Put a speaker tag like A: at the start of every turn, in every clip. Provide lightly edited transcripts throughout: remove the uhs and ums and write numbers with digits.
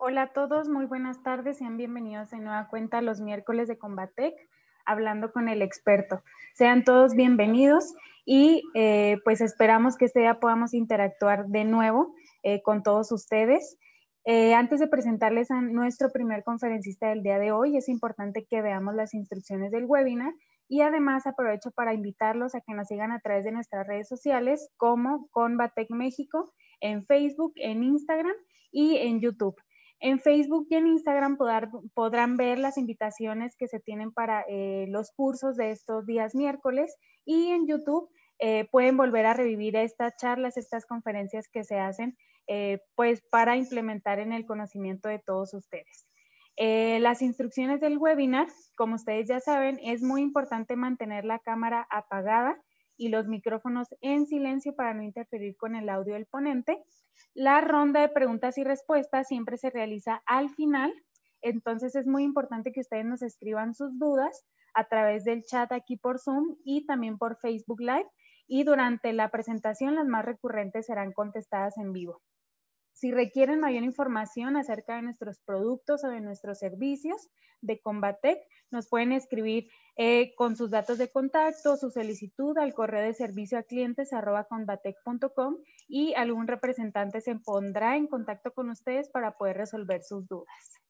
A: Hola a todos, muy buenas tardes, sean bienvenidos de nueva cuenta a los miércoles de Combatec, hablando con el experto. Sean todos bienvenidos y pues esperamos que este día podamos interactuar de nuevo con todos ustedes. Antes de presentarles a nuestro primer conferencista del día de hoy, es importante que veamos las instrucciones del webinar y además aprovecho para invitarlos a que nos sigan a través de nuestras redes sociales como Combatec México, en Facebook, en Instagram y en YouTube. En Facebook y en Instagram podrán ver las invitaciones que se tienen para los cursos de estos días miércoles y en YouTube pueden volver a revivir estas charlas, estas conferencias que se hacen pues para implementar en el conocimiento de todos ustedes. Las instrucciones del webinar, como ustedes ya saben, es muy importante mantener la cámara apagada y los micrófonos en silencio para no interferir con el audio del ponente. La ronda de preguntas y respuestas siempre se realiza al final, entonces es muy importante que ustedes nos escriban sus dudas a través del chat aquí por Zoom y también por Facebook Live, y durante la presentación las más recurrentes serán contestadas en vivo. Si requieren mayor información acerca de nuestros productos o de nuestros servicios de Combatec, nos pueden escribir con sus datos de contacto, su solicitud al correo de servicio a clientes@combatec.com y algún representante se pondrá en contacto con ustedes para poder resolver sus dudas.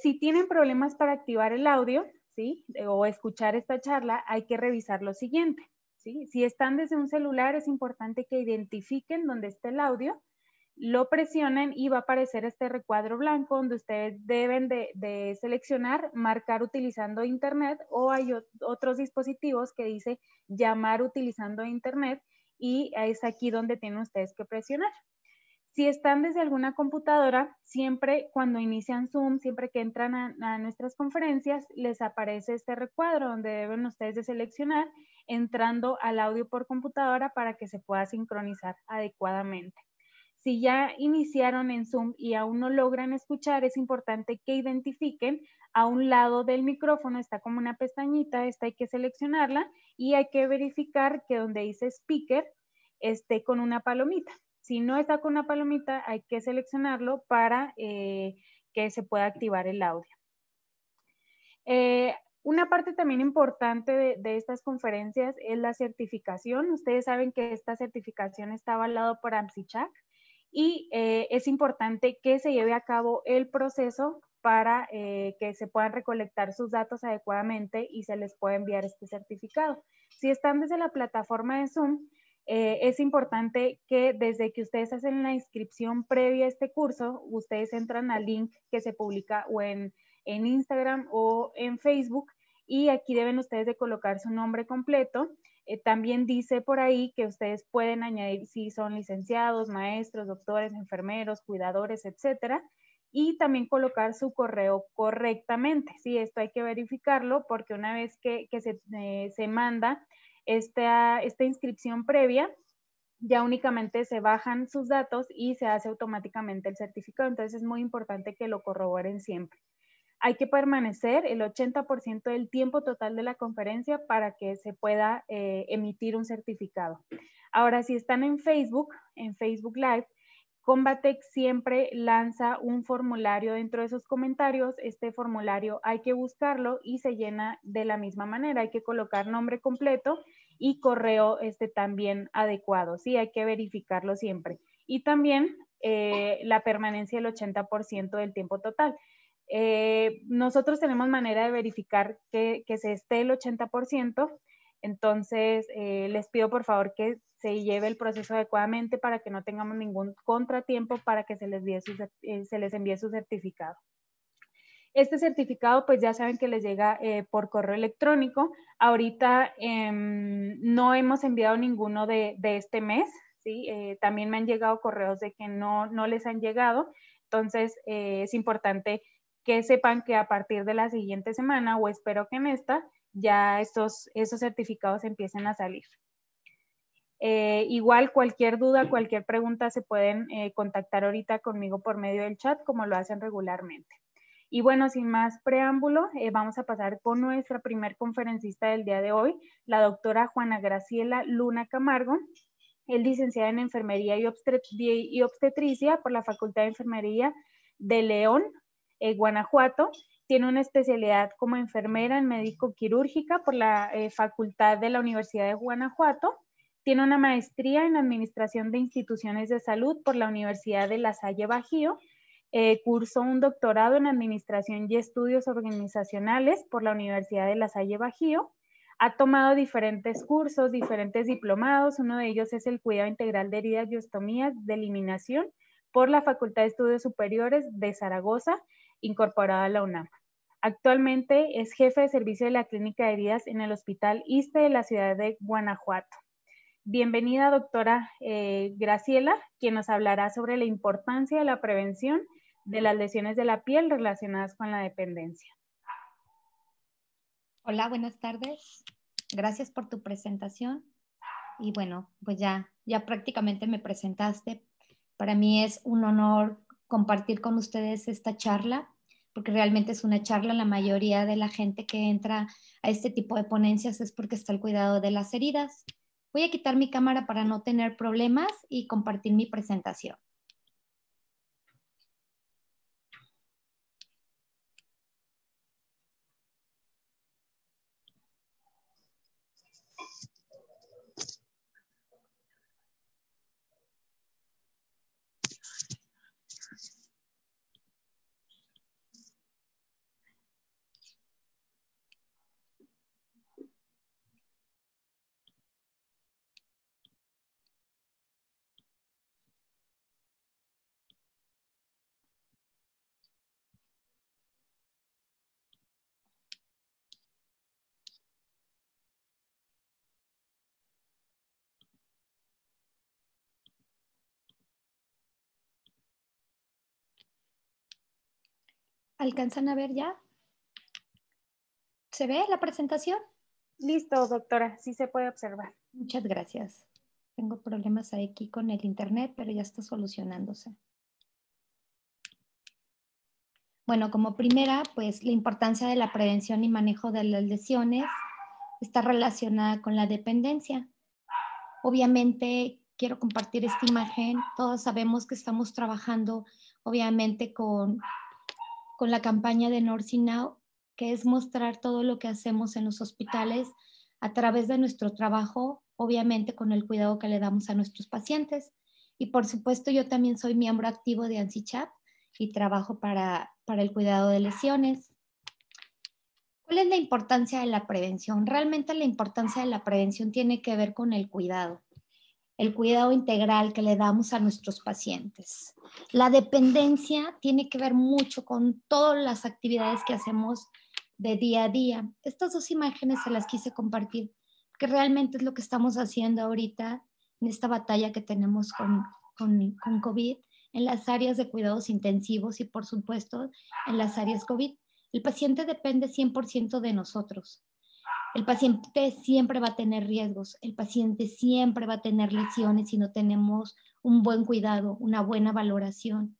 A: Si tienen problemas para activar el audio, ¿sí? O escuchar esta charla, hay que revisar lo siguiente. ¿Sí? Si están desde un celular, es importante que identifiquen dónde está el audio, lo presionen y va a aparecer este recuadro blanco donde ustedes deben de seleccionar, marcar utilizando internet, o hay otros dispositivos que dice llamar utilizando internet y es aquí donde tienen ustedes que presionar. Si están desde alguna computadora, siempre cuando inician Zoom, siempre que entran a nuestras conferencias, les aparece este recuadro donde deben ustedes de seleccionar entrando al audio por computadora para que se pueda sincronizar adecuadamente. Si ya iniciaron en Zoom y aún no logran escuchar, es importante que identifiquen a un lado del micrófono, está como una pestañita, esta hay que seleccionarla y hay que verificar que donde dice speaker esté con una palomita. Si no está con una palomita, hay que seleccionarlo para que se pueda activar el audio. Una parte también importante de estas conferencias es la certificación. Ustedes saben que esta certificación está avalada por AMSICHAC y es importante que se lleve a cabo el proceso para que se puedan recolectar sus datos adecuadamente y se les pueda enviar este certificado. Si están desde la plataforma de Zoom, es importante que desde que ustedes hacen la inscripción previa a este curso, ustedes entran al link que se publica o en Instagram o en Facebook y aquí deben ustedes de colocar su nombre completo. También dice por ahí que ustedes pueden añadir si son licenciados, maestros, doctores, enfermeros, cuidadores, etcétera, y también colocar su correo correctamente. Sí, esto hay que verificarlo porque una vez que se manda esta inscripción previa, ya únicamente se bajan sus datos y se hace automáticamente el certificado. Entonces es muy importante que lo corroboren siempre. Hay que permanecer el 80% del tiempo total de la conferencia para que se pueda emitir un certificado. Ahora, si están en Facebook Live, Combatec siempre lanza un formulario dentro de esos comentarios. Este formulario hay que buscarlo y se llena de la misma manera. Hay que colocar nombre completo y correo también adecuado. Sí, hay que verificarlo siempre. Y también la permanencia del 80% del tiempo total. Nosotros tenemos manera de verificar que se esté el 80%, entonces les pido por favor que se lleve el proceso adecuadamente para que no tengamos ningún contratiempo para que se les envíe su certificado. Este certificado, pues ya saben que les llega por correo electrónico. Ahorita no hemos enviado ninguno de este mes, ¿sí? También me han llegado correos de que no les han llegado. Entonces, es importante que sepan que a partir de la siguiente semana, o espero que en esta, ya esos certificados empiecen a salir. Igual cualquier duda, cualquier pregunta se pueden contactar ahorita conmigo por medio del chat como lo hacen regularmente. Y bueno, sin más preámbulo, vamos a pasar con nuestra primer conferencista del día de hoy, la doctora Juana Graciela Luna Camargo. Es licenciada en Enfermería y Obstetricia por la Facultad de Enfermería de León, Guanajuato. Tiene una especialidad como enfermera en médico-quirúrgica por la Facultad de la Universidad de Guanajuato. Tiene una maestría en Administración de Instituciones de Salud por la Universidad de La Salle Bajío. Cursó un doctorado en Administración y Estudios Organizacionales por la Universidad de La Salle Bajío. Ha tomado diferentes cursos, diferentes diplomados. Uno de ellos es el Cuidado Integral de Heridas y Ostomías de Eliminación por la Facultad de Estudios Superiores de Zaragoza, incorporada a la UNAM. Actualmente es jefe de servicio de la Clínica de Heridas en el Hospital ISSSTE de la ciudad de Guanajuato. Bienvenida, doctora Graciela, quien nos hablará sobre la importancia de la prevención de las lesiones de la piel relacionadas con la dependencia.
B: Hola, buenas tardes. Gracias por tu presentación. Y bueno, pues ya prácticamente me presentaste. Para mí es un honor compartir con ustedes esta charla, porque realmente es una charla. La mayoría de la gente que entra a este tipo de ponencias es porque está el cuidado de las heridas. Voy a quitar mi cámara para no tener problemas y compartir mi presentación. ¿Alcanzan a ver ya? ¿Se ve la presentación?
A: Listo, doctora, sí se puede observar.
B: Muchas gracias. Tengo problemas aquí con el internet, pero ya está solucionándose. Bueno, como primera, pues la importancia de la prevención y manejo de las lesiones está relacionada con la dependencia. Obviamente, quiero compartir esta imagen. Todos sabemos que estamos trabajando, obviamente, con la campaña de Nursing Now, que es mostrar todo lo que hacemos en los hospitales a través de nuestro trabajo, obviamente con el cuidado que le damos a nuestros pacientes. Y por supuesto, yo también soy miembro activo de ANSICHAP y trabajo para el cuidado de lesiones. ¿Cuál es la importancia de la prevención? Realmente la importancia de la prevención tiene que ver con el cuidado integral que le damos a nuestros pacientes. La dependencia tiene que ver mucho con todas las actividades que hacemos de día a día. Estas dos imágenes se las quise compartir, que realmente es lo que estamos haciendo ahorita en esta batalla que tenemos con COVID, en las áreas de cuidados intensivos y por supuesto en las áreas COVID. El paciente depende 100% de nosotros. El paciente siempre va a tener riesgos, el paciente siempre va a tener lesiones si no tenemos un buen cuidado, una buena valoración.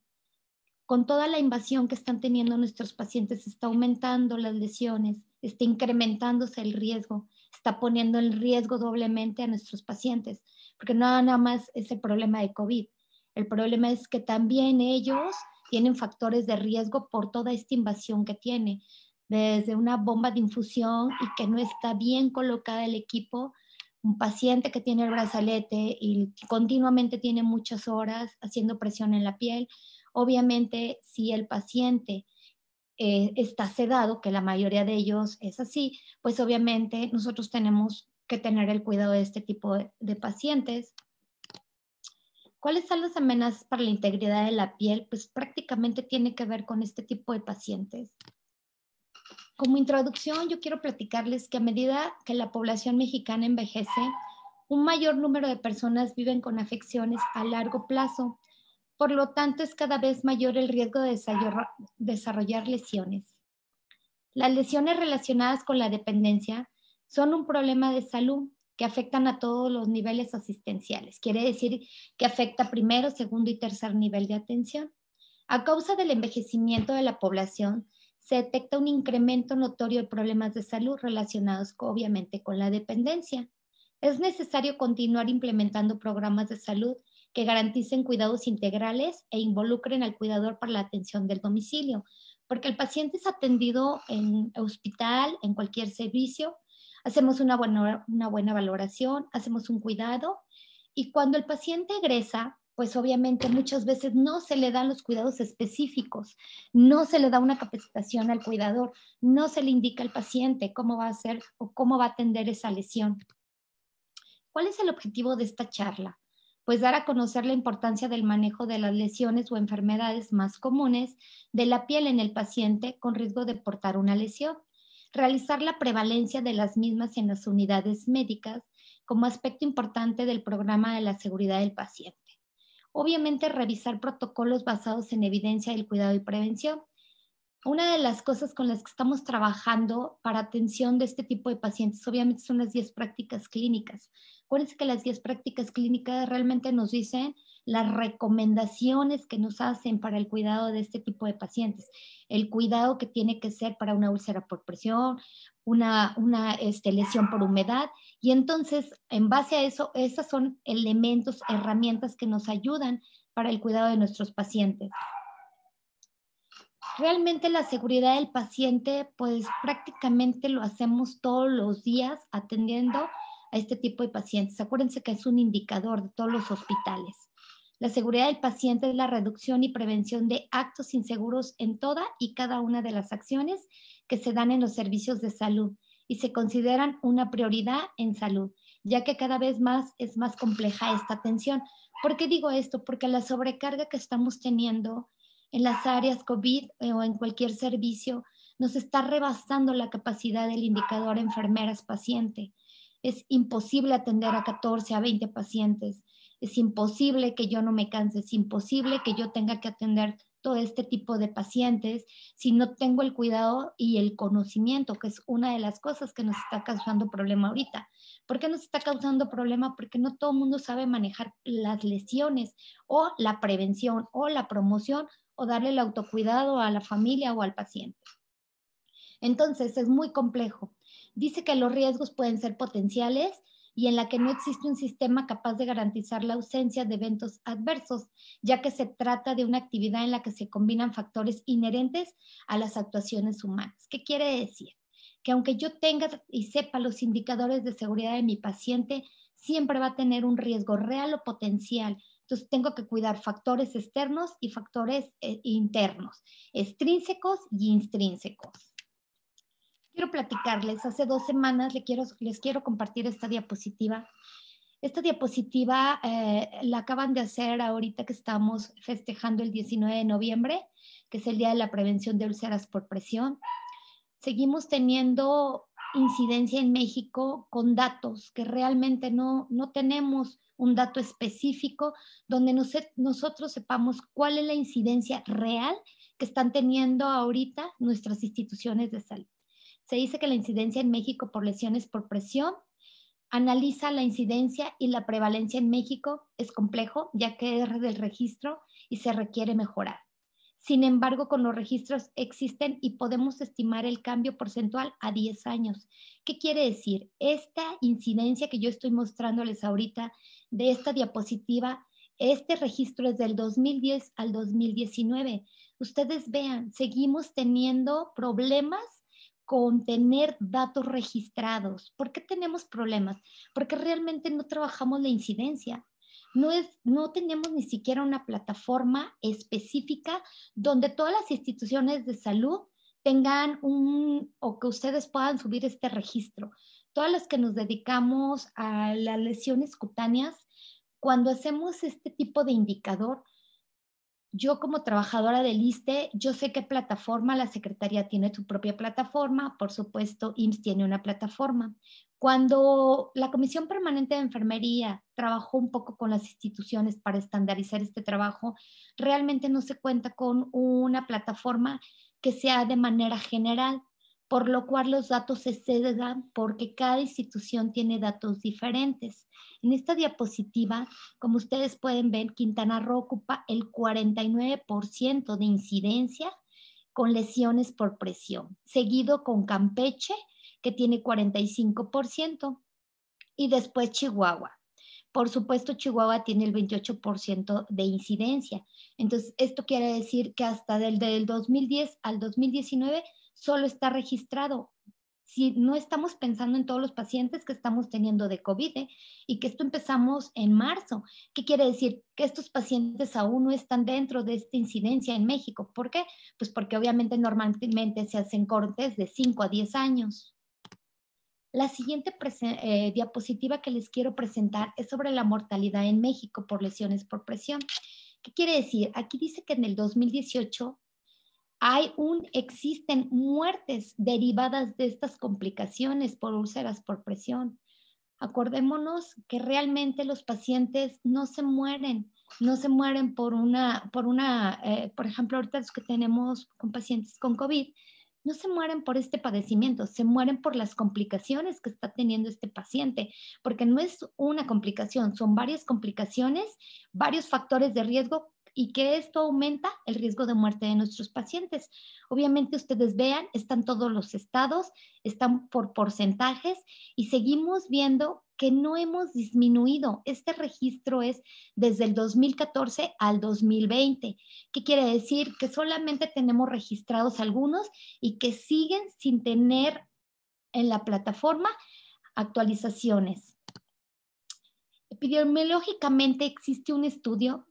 B: Con toda la invasión que están teniendo nuestros pacientes, está aumentando las lesiones, está incrementándose el riesgo, está poniendo en riesgo doblemente a nuestros pacientes, porque no nada más es el problema de COVID. El problema es que también ellos tienen factores de riesgo por toda esta invasión que tiene, desde una bomba de infusión y que no está bien colocada el equipo, un paciente que tiene el brazalete y continuamente tiene muchas horas haciendo presión en la piel. Obviamente, si el paciente está sedado, que la mayoría de ellos es así, pues obviamente nosotros tenemos que tener el cuidado de este tipo de pacientes. ¿Cuáles son las amenazas para la integridad de la piel? Pues prácticamente tiene que ver con este tipo de pacientes. Como introducción, yo quiero platicarles que a medida que la población mexicana envejece, un mayor número de personas viven con afecciones a largo plazo. Por lo tanto, es cada vez mayor el riesgo de desarrollar lesiones. Las lesiones relacionadas con la dependencia son un problema de salud que afectan a todos los niveles asistenciales. Quiere decir que afecta primero, segundo y tercer nivel de atención. A causa del envejecimiento de la población, se detecta un incremento notorio de problemas de salud relacionados obviamente con la dependencia. Es necesario continuar implementando programas de salud que garanticen cuidados integrales e involucren al cuidador para la atención del domicilio, porque el paciente es atendido en hospital, en cualquier servicio, hacemos una buena valoración, hacemos un cuidado, y cuando el paciente egresa, pues obviamente muchas veces no se le dan los cuidados específicos, no se le da una capacitación al cuidador, no se le indica al paciente cómo va a hacer o cómo va a atender esa lesión. ¿Cuál es el objetivo de esta charla? Pues dar a conocer la importancia del manejo de las lesiones o enfermedades más comunes de la piel en el paciente con riesgo de portar una lesión, realizar la prevalencia de las mismas en las unidades médicas como aspecto importante del programa de la seguridad del paciente. Obviamente, revisar protocolos basados en evidencia del cuidado y prevención. Una de las cosas con las que estamos trabajando para atención de este tipo de pacientes, obviamente, son las 10 prácticas clínicas. Acuérdense que las 10 prácticas clínicas realmente nos dicen las recomendaciones que nos hacen para el cuidado de este tipo de pacientes. El cuidado que tiene que ser para una úlcera por presión, una lesión por humedad. Y entonces, en base a eso, esos son elementos, herramientas que nos ayudan para el cuidado de nuestros pacientes. Realmente la seguridad del paciente, pues prácticamente lo hacemos todos los días atendiendo a este tipo de pacientes. Acuérdense que es un indicador de todos los hospitales. La seguridad del paciente es la reducción y prevención de actos inseguros en toda y cada una de las acciones que se dan en los servicios de salud y se consideran una prioridad en salud, ya que cada vez más es más compleja esta atención. ¿Por qué digo esto? Porque la sobrecarga que estamos teniendo en las áreas COVID o en cualquier servicio, nos está rebasando la capacidad del indicador enfermeras-paciente. Es imposible atender a 14, a 20 pacientes. Es imposible que yo no me canse, es imposible que yo tenga que atender todo este tipo de pacientes si no tengo el cuidado y el conocimiento, que es una de las cosas que nos está causando problema ahorita. ¿Por qué nos está causando problema? Porque no todo el mundo sabe manejar las lesiones o la prevención o la promoción o darle el autocuidado a la familia o al paciente. Entonces, es muy complejo. Dice que los riesgos pueden ser potenciales y en la que no existe un sistema capaz de garantizar la ausencia de eventos adversos, ya que se trata de una actividad en la que se combinan factores inherentes a las actuaciones humanas. ¿Qué quiere decir? Que aunque yo tenga y sepa los indicadores de seguridad de mi paciente, siempre va a tener un riesgo real o potencial. Entonces tengo que cuidar factores externos y factores internos, extrínsecos y intrínsecos. Quiero platicarles, hace 2 semanas les quiero compartir esta diapositiva. Esta diapositiva la acaban de hacer ahorita que estamos festejando el 19 de noviembre, que es el Día de la Prevención de Úlceras por Presión. Seguimos teniendo incidencia en México con datos que realmente no tenemos un dato específico donde nosotros sepamos cuál es la incidencia real que están teniendo ahorita nuestras instituciones de salud. Se dice que la incidencia en México por lesiones por presión analiza la incidencia y la prevalencia en México. Es complejo ya que es del registro y se requiere mejorar. Sin embargo, con los registros existen y podemos estimar el cambio porcentual a 10 años. ¿Qué quiere decir? Esta incidencia que yo estoy mostrándoles ahorita de esta diapositiva, este registro es del 2010 al 2019. Ustedes vean, seguimos teniendo problemas con tener datos registrados. ¿Por qué tenemos problemas? Porque realmente no trabajamos la incidencia. No tenemos ni siquiera una plataforma específica donde todas las instituciones de salud tengan o que ustedes puedan subir este registro. Todas las que nos dedicamos a las lesiones cutáneas, cuando hacemos este tipo de indicador, yo como trabajadora del ISSSTE, yo sé qué plataforma, la Secretaría tiene su propia plataforma, por supuesto, IMSS tiene una plataforma. Cuando la Comisión Permanente de Enfermería trabajó un poco con las instituciones para estandarizar este trabajo, realmente no se cuenta con una plataforma que sea de manera general, por lo cual los datos se ceden porque cada institución tiene datos diferentes. En esta diapositiva, como ustedes pueden ver, Quintana Roo ocupa el 49% de incidencia con lesiones por presión, seguido con Campeche, que tiene 45%. y después Chihuahua. Por supuesto, Chihuahua tiene el 28% de incidencia. Entonces, esto quiere decir que hasta del 2010 al 2019 solo está registrado. Si no estamos pensando en todos los pacientes que estamos teniendo de COVID, y que esto empezamos en marzo. ¿Qué quiere decir? Que estos pacientes aún no están dentro de esta incidencia en México. ¿Por qué? Pues porque obviamente normalmente se hacen cortes de 5 a 10 años. La siguiente diapositiva que les quiero presentar es sobre la mortalidad en México por lesiones por presión. ¿Qué quiere decir? Aquí dice que en el 2018 existen muertes derivadas de estas complicaciones por úlceras por presión. Acordémonos que realmente los pacientes no se mueren por ejemplo, ahorita los que tenemos con pacientes con COVID, no se mueren por este padecimiento, se mueren por las complicaciones que está teniendo este paciente, porque no es una complicación, son varias complicaciones, varios factores de riesgo, y que esto aumenta el riesgo de muerte de nuestros pacientes. Obviamente ustedes vean, están todos los estados, están por porcentajes, y seguimos viendo que no hemos disminuido. Este registro es desde el 2014 al 2020. ¿Qué quiere decir? Que solamente tenemos registrados algunos y que siguen sin tener en la plataforma actualizaciones. Epidemiológicamente existe un estudio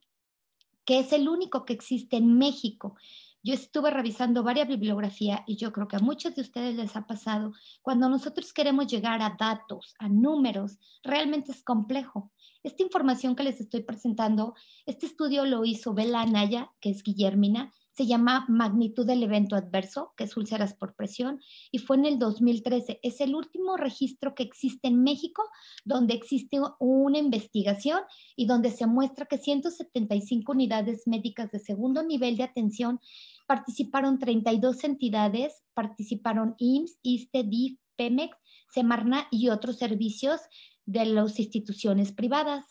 B: que es el único que existe en México. Yo estuve revisando varias bibliografías y yo creo que a muchos de ustedes les ha pasado. Cuando nosotros queremos llegar a datos, a números, realmente es complejo. Esta información que les estoy presentando, este estudio lo hizo Bela Anaya, que es guillermina, se llama Magnitud del Evento Adverso, que es úlceras por presión, y fue en el 2013. Es el último registro que existe en México donde existe una investigación y donde se muestra que 175 unidades médicas de segundo nivel de atención participaron 32 entidades, participaron IMSS, ISSSTE, DIF, Pemex, Semarna y otros servicios de las instituciones privadas.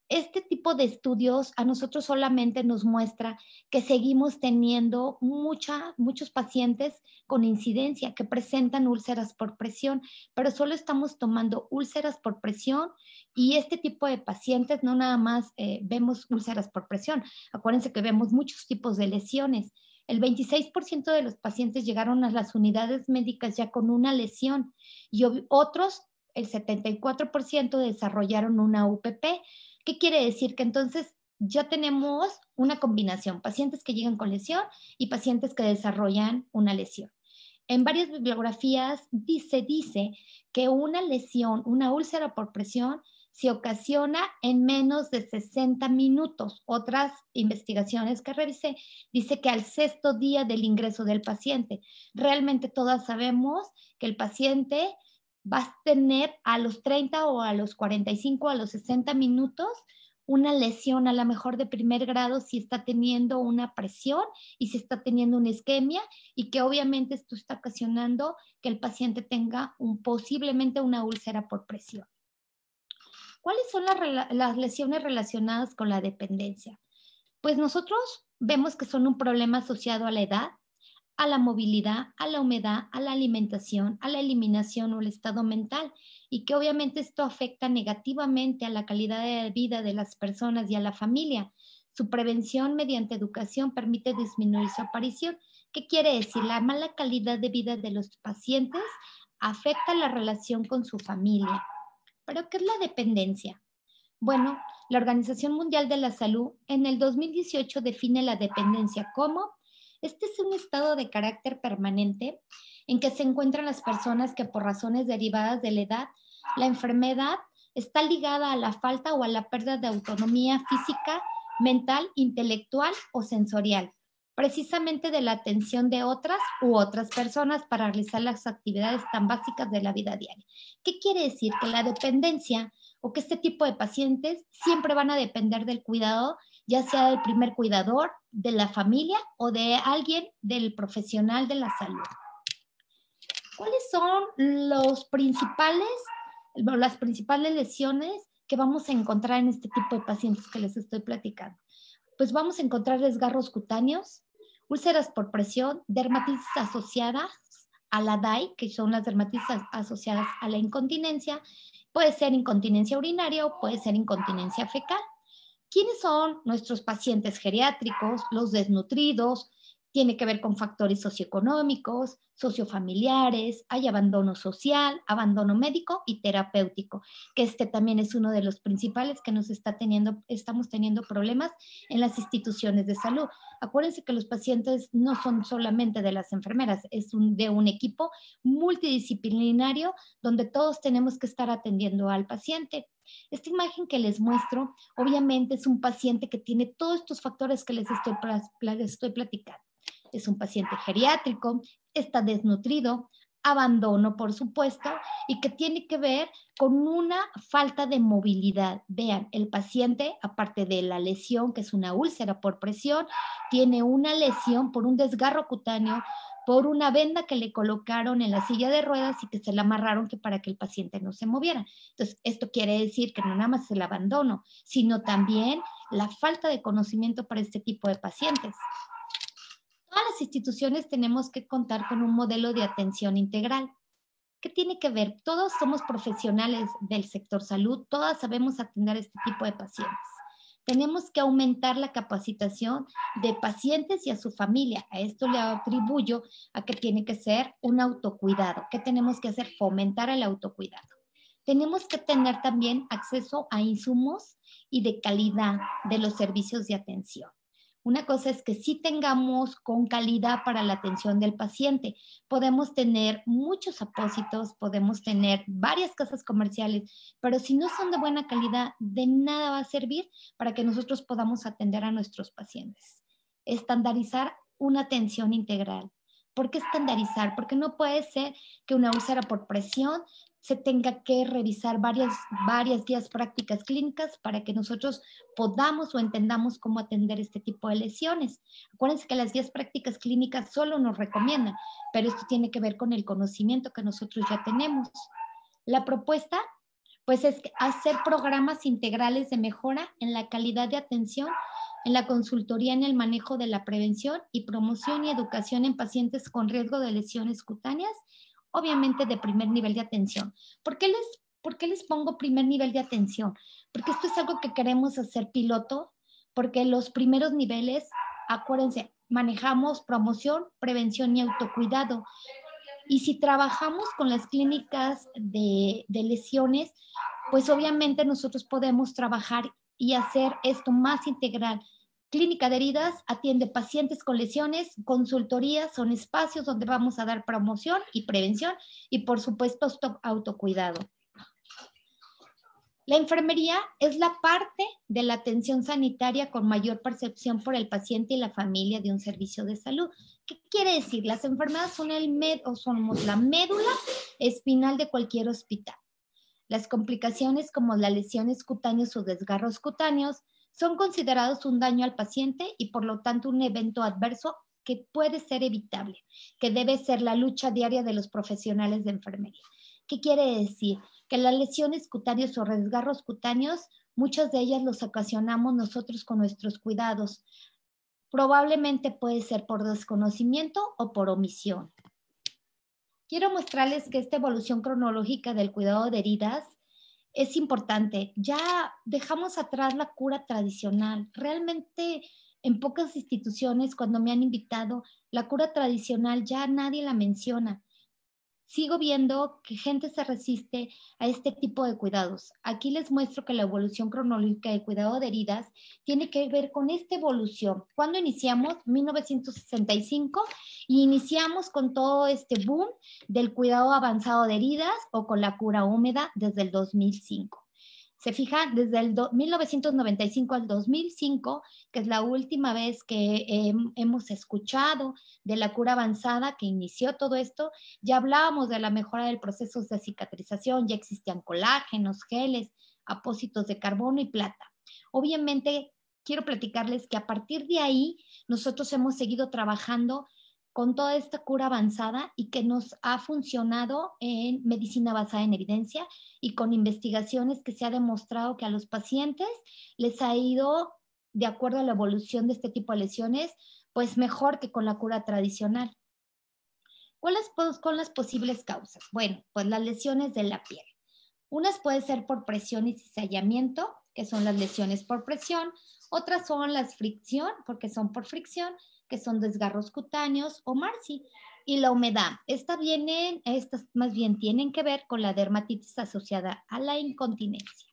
B: Este tipo de estudios a nosotros solamente nos muestra que seguimos teniendo muchos pacientes con incidencia que presentan úlceras por presión, pero solo estamos tomando úlceras por presión, y este tipo de pacientes no nada más vemos úlceras por presión. Acuérdense que vemos muchos tipos de lesiones. El 26% de los pacientes llegaron a las unidades médicas ya con una lesión, y otros, el 74%, desarrollaron una UPP. ¿Qué quiere decir? Que entonces ya tenemos una combinación, pacientes que llegan con lesión y pacientes que desarrollan una lesión. En varias bibliografías dice que una lesión, una úlcera por presión, se ocasiona en menos de 60 minutos. Otras investigaciones que revisé dice que al 6º día del ingreso del paciente. Realmente todas sabemos que el paciente va a tener a los 30 o a los 45, a los 60 minutos, una lesión a lo mejor de primer grado si está teniendo una presión y si está teniendo una isquemia, y que obviamente esto está ocasionando que el paciente tenga posiblemente una úlcera por presión. ¿Cuáles son las lesiones relacionadas con la dependencia? Pues nosotros vemos que son un problema asociado a la edad, a la movilidad, a la humedad, a la alimentación, a la eliminación o el estado mental, y que obviamente esto afecta negativamente a la calidad de vida de las personas y a la familia. Su prevención mediante educación permite disminuir su aparición. ¿Qué quiere decir? La mala calidad de vida de los pacientes afecta la relación con su familia. ¿Pero qué es la dependencia? Bueno, la Organización Mundial de la Salud en el 2018 define la dependencia como: este es un estado de carácter permanente en que se encuentran las personas que por razones derivadas de la edad, la enfermedad, está ligada a la falta o a la pérdida de autonomía física, mental, intelectual o sensorial, precisamente de la atención de otras u otras personas para realizar las actividades tan básicas de la vida diaria. ¿Qué quiere decir? Que la dependencia, o que este tipo de pacientes siempre van a depender del cuidado, ya sea del primer cuidador, de la familia o de alguien, del profesional de la salud. ¿Cuáles son las principales lesiones que vamos a encontrar en este tipo de pacientes que les estoy platicando? Pues vamos a encontrar desgarros cutáneos, úlceras por presión, dermatitis asociadas a la DAI, que son las dermatitis asociadas a la incontinencia, Puede ser incontinencia urinaria o puede ser incontinencia fecal. ¿Quiénes son nuestros pacientes geriátricos? Los desnutridos, tiene que ver con factores socioeconómicos, sociofamiliares, hay abandono social, abandono médico y terapéutico, que este también es uno de los principales que estamos teniendo problemas en las instituciones de salud. Acuérdense que los pacientes no son solamente de las enfermeras, es de un equipo multidisciplinario donde todos tenemos que estar atendiendo al paciente. Esta imagen que les muestro, obviamente es un paciente que tiene todos estos factores que les estoy platicando. Es un paciente geriátrico, está desnutrido, abandono, por supuesto, y que tiene que ver con una falta de movilidad. Vean, el paciente, aparte de la lesión, que es una úlcera por presión, tiene una lesión por un desgarro cutáneo, por una venda que le colocaron en la silla de ruedas y que se la amarraron para que el paciente no se moviera. Entonces, esto quiere decir que no nada más es el abandono, sino también la falta de conocimiento para este tipo de pacientes. Todas las instituciones tenemos que contar con un modelo de atención integral. ¿Qué tiene que ver? Todos somos profesionales del sector salud, todas sabemos atender a este tipo de pacientes. Tenemos que aumentar la capacitación de pacientes y a su familia. A esto le atribuyo a que tiene que ser un autocuidado. ¿Qué tenemos que hacer? Fomentar el autocuidado. Tenemos que tener también acceso a insumos y de calidad de los servicios de atención. Una cosa es que sí tengamos con calidad para la atención del paciente. Podemos tener muchos apósitos, podemos tener varias casas comerciales, pero si no son de buena calidad, de nada va a servir para que nosotros podamos atender a nuestros pacientes. Estandarizar una atención integral. ¿Por qué estandarizar? Porque no puede ser que una úlcera por presión se tenga que revisar varias guías prácticas clínicas para que nosotros podamos o entendamos cómo atender este tipo de lesiones. Acuérdense que las guías prácticas clínicas solo nos recomiendan, pero esto tiene que ver con el conocimiento que nosotros ya tenemos. La propuesta, pues, es hacer programas integrales de mejora en la calidad de atención, en la consultoría, en el manejo de la prevención y promoción y educación en pacientes con riesgo de lesiones cutáneas, obviamente de primer nivel de atención. ¿Por qué les pongo primer nivel de atención? Porque esto es algo que queremos hacer piloto, porque los primeros niveles, acuérdense, manejamos promoción, prevención y autocuidado. Y si trabajamos con las clínicas de lesiones, pues obviamente nosotros podemos trabajar y hacer esto más integral. Clínica de heridas atiende pacientes con lesiones, consultorías son espacios donde vamos a dar promoción y prevención y por supuesto autocuidado. La enfermería es la parte de la atención sanitaria con mayor percepción por el paciente y la familia de un servicio de salud. ¿Qué quiere decir? Las enfermeras somos la médula espinal de cualquier hospital. Las complicaciones como las lesiones cutáneas o desgarros cutáneos son considerados un daño al paciente y por lo tanto un evento adverso que puede ser evitable, que debe ser la lucha diaria de los profesionales de enfermería. ¿Qué quiere decir? Que las lesiones cutáneas o desgarros cutáneos, muchas de ellas los ocasionamos nosotros con nuestros cuidados. Probablemente puede ser por desconocimiento o por omisión. Quiero mostrarles que esta evolución cronológica del cuidado de heridas es importante. Ya dejamos atrás la cura tradicional. Realmente en pocas instituciones, cuando me han invitado, la cura tradicional ya nadie la menciona. Sigo viendo que gente se resiste a este tipo de cuidados. Aquí les muestro que la evolución cronológica del cuidado de heridas tiene que ver con esta evolución. ¿Cuándo iniciamos? 1965, y iniciamos con todo este boom del cuidado avanzado de heridas o con la cura húmeda desde el 2005. Se fijan, desde el 1995 al 2005, que es la última vez que hemos escuchado de la cura avanzada que inició todo esto, ya hablábamos de la mejora del proceso de cicatrización, ya existían colágenos, geles, apósitos de carbono y plata. Obviamente, quiero platicarles que a partir de ahí nosotros hemos seguido trabajando con toda esta cura avanzada y que nos ha funcionado en medicina basada en evidencia y con investigaciones que se ha demostrado que a los pacientes les ha ido, de acuerdo a la evolución de este tipo de lesiones, pues mejor que con la cura tradicional. ¿Cuáles son las posibles causas? Bueno, pues las lesiones de la piel. Unas pueden ser por presión y cizallamiento, que son las lesiones por presión. Otras son las fricción, porque son por fricción, que son desgarros cutáneos o MARSI. Y la humedad, estas más bien tienen que ver con la dermatitis asociada a la incontinencia.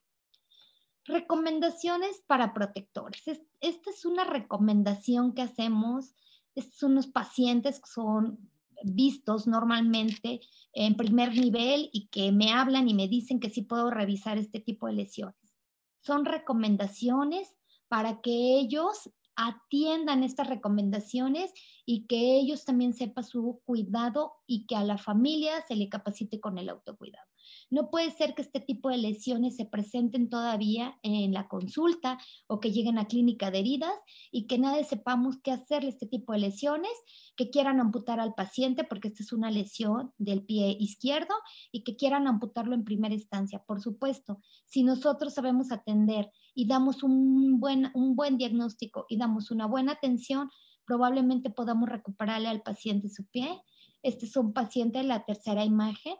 B: Recomendaciones para protectores. Esta es una recomendación que hacemos. Estos son unos pacientes que son vistos normalmente en primer nivel y que me hablan y me dicen que sí puedo revisar este tipo de lesiones. Son recomendaciones para que ellos atiendan estas recomendaciones y que ellos también sepan su cuidado y que a la familia se le capacite con el autocuidado. No puede ser que este tipo de lesiones se presenten todavía en la consulta o que lleguen a clínica de heridas y que nadie sepamos qué hacerle este tipo de lesiones, que quieran amputar al paciente porque esta es una lesión del pie izquierdo y que quieran amputarlo en primera instancia. Por supuesto, si nosotros sabemos atender y damos un buen diagnóstico y damos una buena atención, probablemente podamos recuperarle al paciente su pie. Este es un paciente de la tercera imagen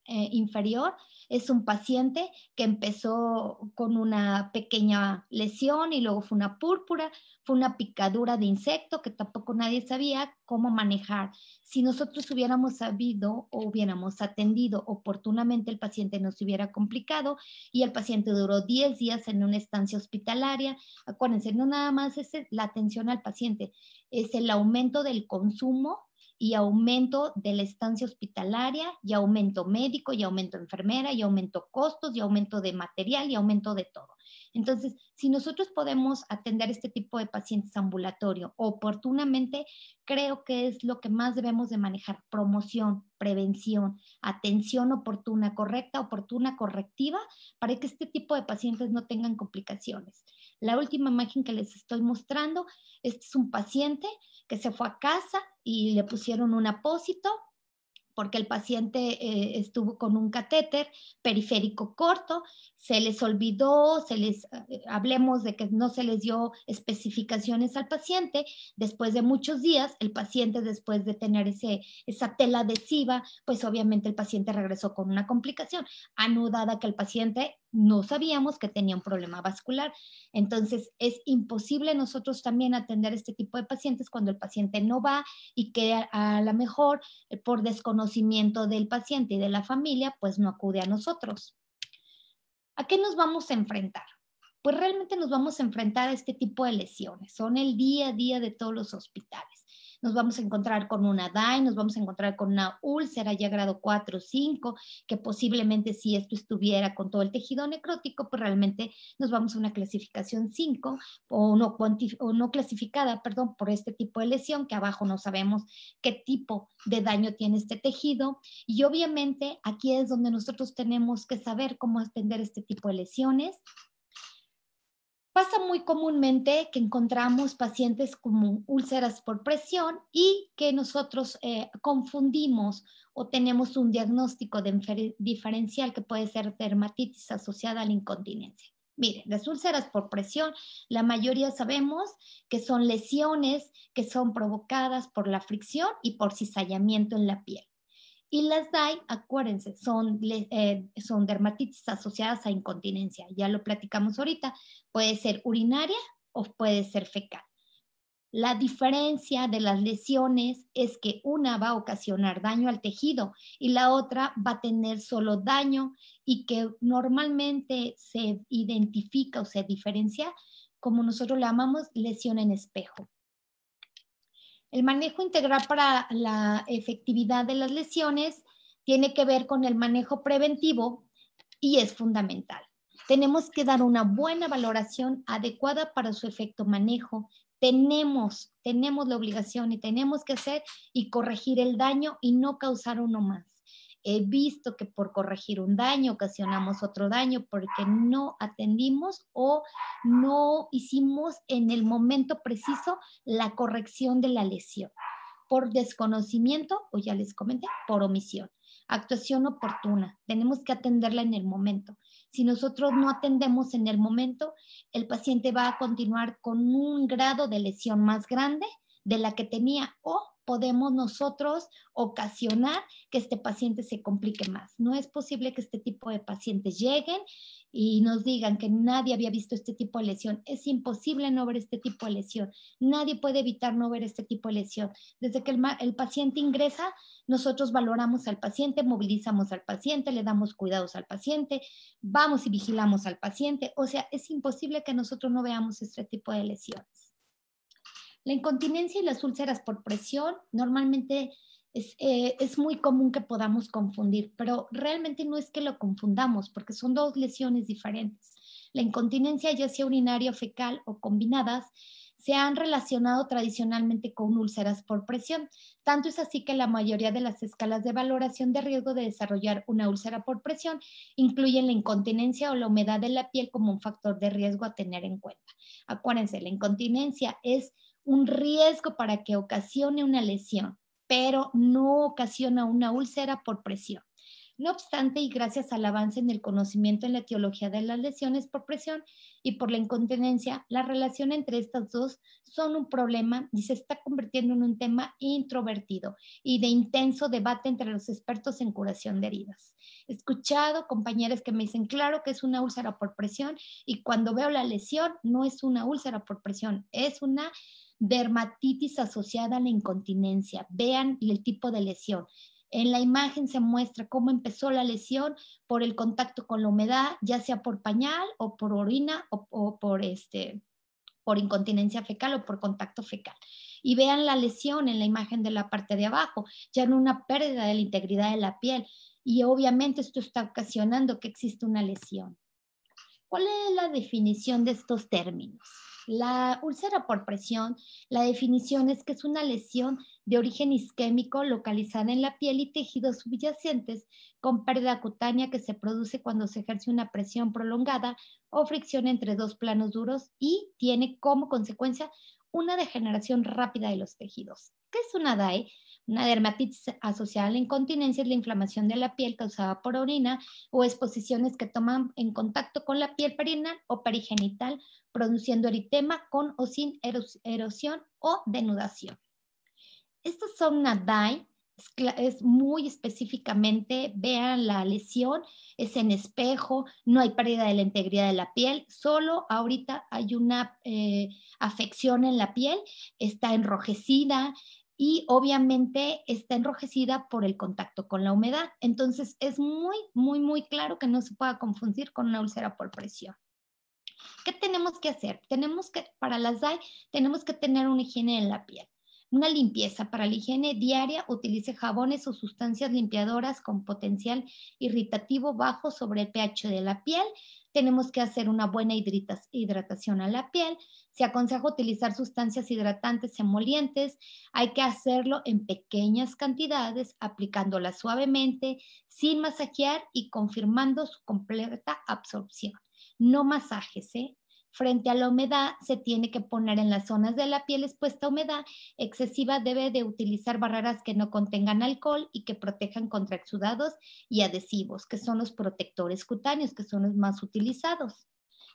B: inferior. Es un paciente que empezó con una pequeña lesión y luego fue una púrpura, fue una picadura de insecto que tampoco nadie sabía cómo manejar. Si nosotros hubiéramos sabido o hubiéramos atendido oportunamente, el paciente no se hubiera complicado y el paciente duró 10 días en una estancia hospitalaria. Acuérdense, no nada más es la atención al paciente, es el aumento del consumo y aumento de la estancia hospitalaria, y aumento médico, y aumento enfermera, y aumento costos, y aumento de material, y aumento de todo. Entonces, si nosotros podemos atender este tipo de pacientes ambulatorio oportunamente, creo que es lo que más debemos de manejar: promoción, prevención, atención oportuna, correcta, oportuna, correctiva, para que este tipo de pacientes no tengan complicaciones. La última imagen que les estoy mostrando, este es un paciente que se fue a casa y le pusieron un apósito porque el paciente estuvo con un catéter periférico corto, se les olvidó, hablemos de que no se les dio especificaciones al paciente. Después de muchos días, el paciente, después de tener esa tela adhesiva, pues obviamente el paciente regresó con una complicación, anudada, que el paciente no sabíamos que tenía un problema vascular. Entonces, es imposible nosotros también atender este tipo de pacientes cuando el paciente no va y que a lo mejor por desconocimiento del paciente y de la familia, pues no acude a nosotros. ¿A qué nos vamos a enfrentar? Pues realmente nos vamos a enfrentar a este tipo de lesiones. Son el día a día de todos los hospitales. Nos vamos a encontrar con una DAI, nos vamos a encontrar con una úlcera ya grado 4 o 5, que posiblemente si esto estuviera con todo el tejido necrótico, pues realmente nos vamos a una clasificación 5 o no clasificada, perdón, por este tipo de lesión, que abajo no sabemos qué tipo de daño tiene este tejido. Y obviamente aquí es donde nosotros tenemos que saber cómo atender este tipo de lesiones. Pasa muy comúnmente que encontramos pacientes con úlceras por presión y que nosotros confundimos o tenemos un diagnóstico diferencial que puede ser dermatitis asociada a la incontinencia. Miren, las úlceras por presión, la mayoría sabemos que son lesiones que son provocadas por la fricción y por cizallamiento en la piel. Y las DAI, acuérdense, son dermatitis asociadas a incontinencia. Ya lo platicamos ahorita. Puede ser urinaria o puede ser fecal. La diferencia de las lesiones es que una va a ocasionar daño al tejido y la otra va a tener solo daño, y que normalmente se identifica o se diferencia como nosotros la llamamos lesión en espejo. El manejo integral para la efectividad de las lesiones tiene que ver con el manejo preventivo y es fundamental. Tenemos que dar una buena valoración adecuada para su efecto manejo. Tenemos la obligación y tenemos que hacer y corregir el daño y no causar uno más. He visto que por corregir un daño ocasionamos otro daño porque no atendimos o no hicimos en el momento preciso la corrección de la lesión. Por desconocimiento, o ya les comenté, por omisión. Actuación oportuna. Tenemos que atenderla en el momento. Si nosotros no atendemos en el momento, el paciente va a continuar con un grado de lesión más grande de la que tenía o podemos nosotros ocasionar que este paciente se complique más. No es posible que este tipo de pacientes lleguen y nos digan que nadie había visto este tipo de lesión. Es imposible no ver este tipo de lesión. Nadie puede evitar no ver este tipo de lesión. Desde que el paciente ingresa, nosotros valoramos al paciente, movilizamos al paciente, le damos cuidados al paciente, vamos y vigilamos al paciente. O sea, es imposible que nosotros no veamos este tipo de lesiones. La incontinencia y las úlceras por presión normalmente es muy común que podamos confundir, pero realmente no es que lo confundamos porque son dos lesiones diferentes. La incontinencia, ya sea urinaria, fecal o combinadas, se han relacionado tradicionalmente con úlceras por presión. Tanto es así que la mayoría de las escalas de valoración de riesgo de desarrollar una úlcera por presión incluyen la incontinencia o la humedad de la piel como un factor de riesgo a tener en cuenta. Acuérdense, la incontinencia es un riesgo para que ocasione una lesión, pero no ocasiona una úlcera por presión. No obstante, y gracias al avance en el conocimiento en la etiología de las lesiones por presión y por la incontinencia, la relación entre estas dos son un problema y se está convirtiendo en un tema introvertido y de intenso debate entre los expertos en curación de heridas. He escuchado compañeros que me dicen, claro que es una úlcera por presión, y cuando veo la lesión no es una úlcera por presión, es una dermatitis asociada a la incontinencia. Vean el tipo de lesión. En la imagen se muestra cómo empezó la lesión por el contacto con la humedad, ya sea por pañal o por orina o por incontinencia fecal o por contacto fecal. Y vean la lesión en la imagen de la parte de abajo, ya en una pérdida de la integridad de la piel. Y obviamente esto está ocasionando que exista una lesión. ¿Cuál es la definición de estos términos? La úlcera por presión, la definición es que es una lesión de origen isquémico localizada en la piel y tejidos subyacentes con pérdida cutánea que se produce cuando se ejerce una presión prolongada o fricción entre dos planos duros y tiene como consecuencia una degeneración rápida de los tejidos. ¿Qué es una DAE? Una dermatitis asociada a la incontinencia es la inflamación de la piel causada por orina o exposiciones que toman en contacto con la piel perineal o perigenital, produciendo eritema con o sin erosión o denudación. Estas son una DAE, es muy específicamente, vean la lesión, es en espejo, no hay pérdida de la integridad de la piel, solo ahorita hay una afección en la piel, está enrojecida y obviamente está enrojecida por el contacto con la humedad. Entonces es muy claro que no se pueda confundir con una úlcera por presión. ¿Qué tenemos que hacer? Para las DAE, tenemos que tener una higiene en la piel. Una limpieza. Para la higiene diaria, utilice jabones o sustancias limpiadoras con potencial irritativo bajo sobre el pH de la piel. Tenemos que hacer una buena hidratación a la piel. Se aconseja utilizar sustancias hidratantes emolientes. Hay que hacerlo en pequeñas cantidades, aplicándolas suavemente, sin masajear y confirmando su completa absorción. No masajes, ¿eh? Frente a la humedad, se tiene que poner en las zonas de la piel expuesta a humedad excesiva, debe de utilizar barreras que no contengan alcohol y que protejan contra exudados y adhesivos, que son los protectores cutáneos, que son los más utilizados.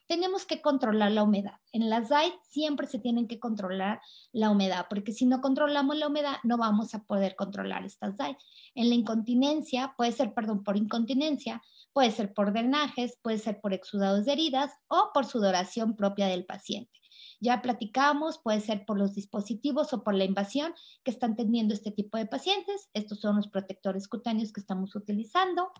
B: Tenemos que controlar la humedad. En las DAE siempre se tienen que controlar la humedad, porque si no controlamos la humedad, no vamos a poder controlar estas DAE. En la incontinencia, por incontinencia, puede ser por drenajes, puede ser por exudados de heridas o por sudoración propia del paciente. Ya platicamos, puede ser por los dispositivos o por la invasión que están teniendo este tipo de pacientes. Estos son los protectores cutáneos que estamos utilizando.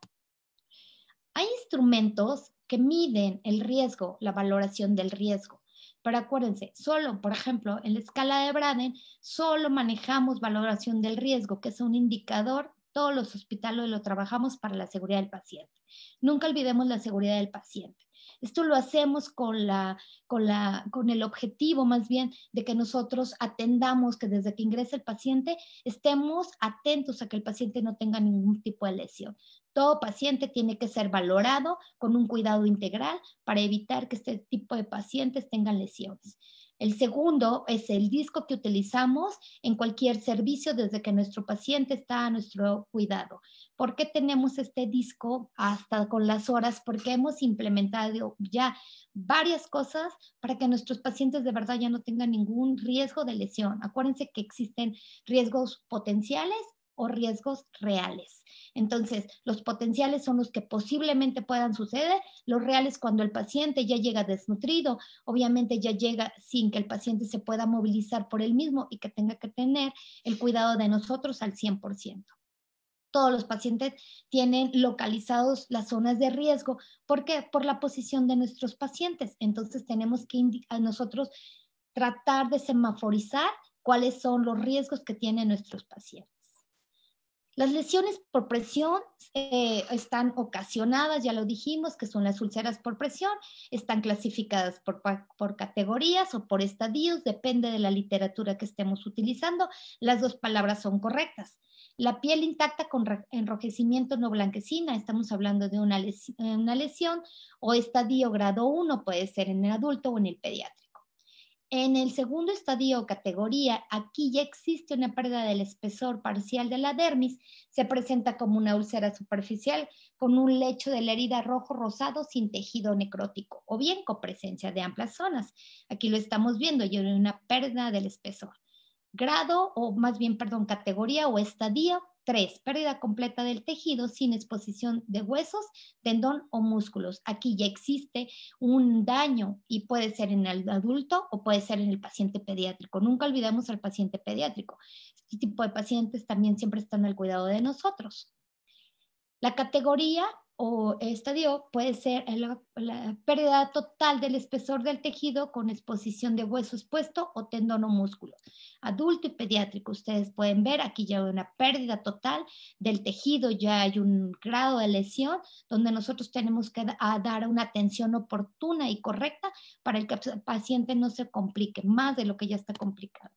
B: Hay instrumentos que miden el riesgo, la valoración del riesgo. Pero acuérdense, solo, por ejemplo, en la escala de Braden, solo manejamos valoración del riesgo, que es un indicador, todos los hospitales lo trabajamos para la seguridad del paciente. Nunca olvidemos la seguridad del paciente. Esto lo hacemos con el objetivo más bien de que nosotros atendamos, que desde que ingrese el paciente estemos atentos a que el paciente no tenga ningún tipo de lesión. Todo paciente tiene que ser valorado con un cuidado integral para evitar que este tipo de pacientes tengan lesiones. El segundo es el disco que utilizamos en cualquier servicio desde que nuestro paciente está a nuestro cuidado. ¿Por qué tenemos este disco hasta con las horas? Porque hemos implementado ya varias cosas para que nuestros pacientes de verdad ya no tengan ningún riesgo de lesión. Acuérdense que existen riesgos potenciales o riesgos reales. Entonces, los potenciales son los que posiblemente puedan suceder, los reales cuando el paciente ya llega desnutrido, obviamente ya llega sin que el paciente se pueda movilizar por él mismo y que tenga que tener el cuidado de nosotros al 100%. Todos los pacientes tienen localizados las zonas de riesgo. ¿Por qué? Por la posición de nuestros pacientes. Entonces tenemos que a nosotros tratar de semaforizar cuáles son los riesgos que tienen nuestros pacientes. Las lesiones por presión están ocasionadas, ya lo dijimos, que son las úlceras por presión, están clasificadas por categorías o por estadios, depende de la literatura que estemos utilizando. Las dos palabras son correctas. La piel intacta con enrojecimiento no blanquecina, estamos hablando de una lesión o estadio grado 1, puede ser en el adulto o en el pediátrico. En el segundo estadio o categoría, aquí ya existe una pérdida del espesor parcial de la dermis, se presenta como una úlcera superficial con un lecho de la herida rojo rosado sin tejido necrótico o bien con presencia de amplias zonas. Aquí lo estamos viendo, ya hay una pérdida del espesor. Grado o más bien, perdón, categoría o estadio 3, pérdida completa del tejido sin exposición de huesos, tendón o músculos. Aquí ya existe un daño y puede ser en el adulto o puede ser en el paciente pediátrico. Nunca olvidemos al paciente pediátrico. Este tipo de pacientes también siempre están al cuidado de nosotros. La categoría o estadio puede ser la pérdida total del espesor del tejido con exposición de hueso expuesto o tendón o músculo. Adulto y pediátrico, ustedes pueden ver, aquí ya hay una pérdida total del tejido, ya hay un grado de lesión donde nosotros tenemos que dar una atención oportuna y correcta para que el paciente no se complique más de lo que ya está complicado.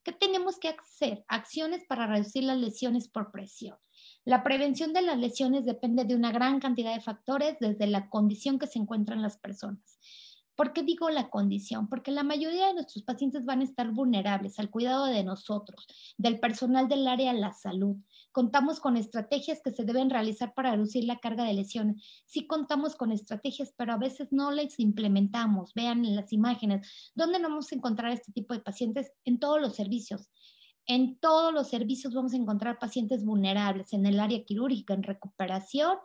B: ¿Qué tenemos que hacer? Acciones para reducir las lesiones por presión. La prevención de las lesiones depende de una gran cantidad de factores desde la condición que se encuentran las personas. ¿Por qué digo la condición? Porque la mayoría de nuestros pacientes van a estar vulnerables al cuidado de nosotros, del personal del área de la salud. Contamos con estrategias que se deben realizar para reducir la carga de lesiones. Sí contamos con estrategias, pero a veces no las implementamos. Vean en las imágenes. ¿Dónde no vamos a encontrar este tipo de pacientes? En todos los servicios. En todos los servicios vamos a encontrar pacientes vulnerables, en el área quirúrgica, en recuperación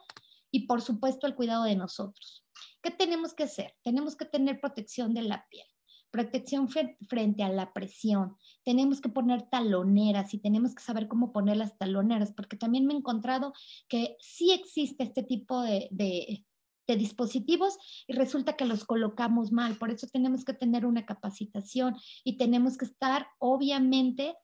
B: y por supuesto el cuidado de nosotros. ¿Qué tenemos que hacer? Tenemos que tener protección de la piel, protección frente a la presión. Tenemos que poner taloneras y tenemos que saber cómo poner las taloneras, porque también me he encontrado que sí existe este tipo de dispositivos y resulta que los colocamos mal. Por eso tenemos que tener una capacitación y tenemos que estar, obviamente,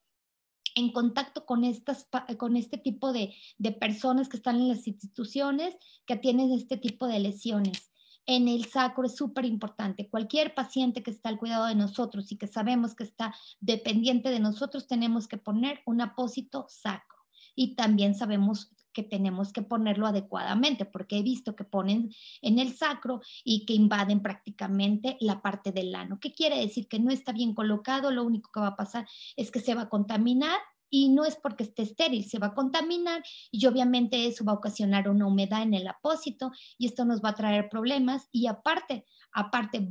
B: en contacto con este tipo de personas que están en las instituciones que tienen este tipo de lesiones. En el sacro es súper importante. Cualquier paciente que está al cuidado de nosotros y que sabemos que está dependiente de nosotros, tenemos que poner un apósito sacro. Y también sabemos que tenemos que ponerlo adecuadamente, porque he visto que ponen en el sacro y que invaden prácticamente la parte del ano. ¿Qué quiere decir? Que no está bien colocado, lo único que va a pasar es que se va a contaminar y no es porque esté estéril, se va a contaminar y obviamente eso va a ocasionar una humedad en el apósito y esto nos va a traer problemas y aparte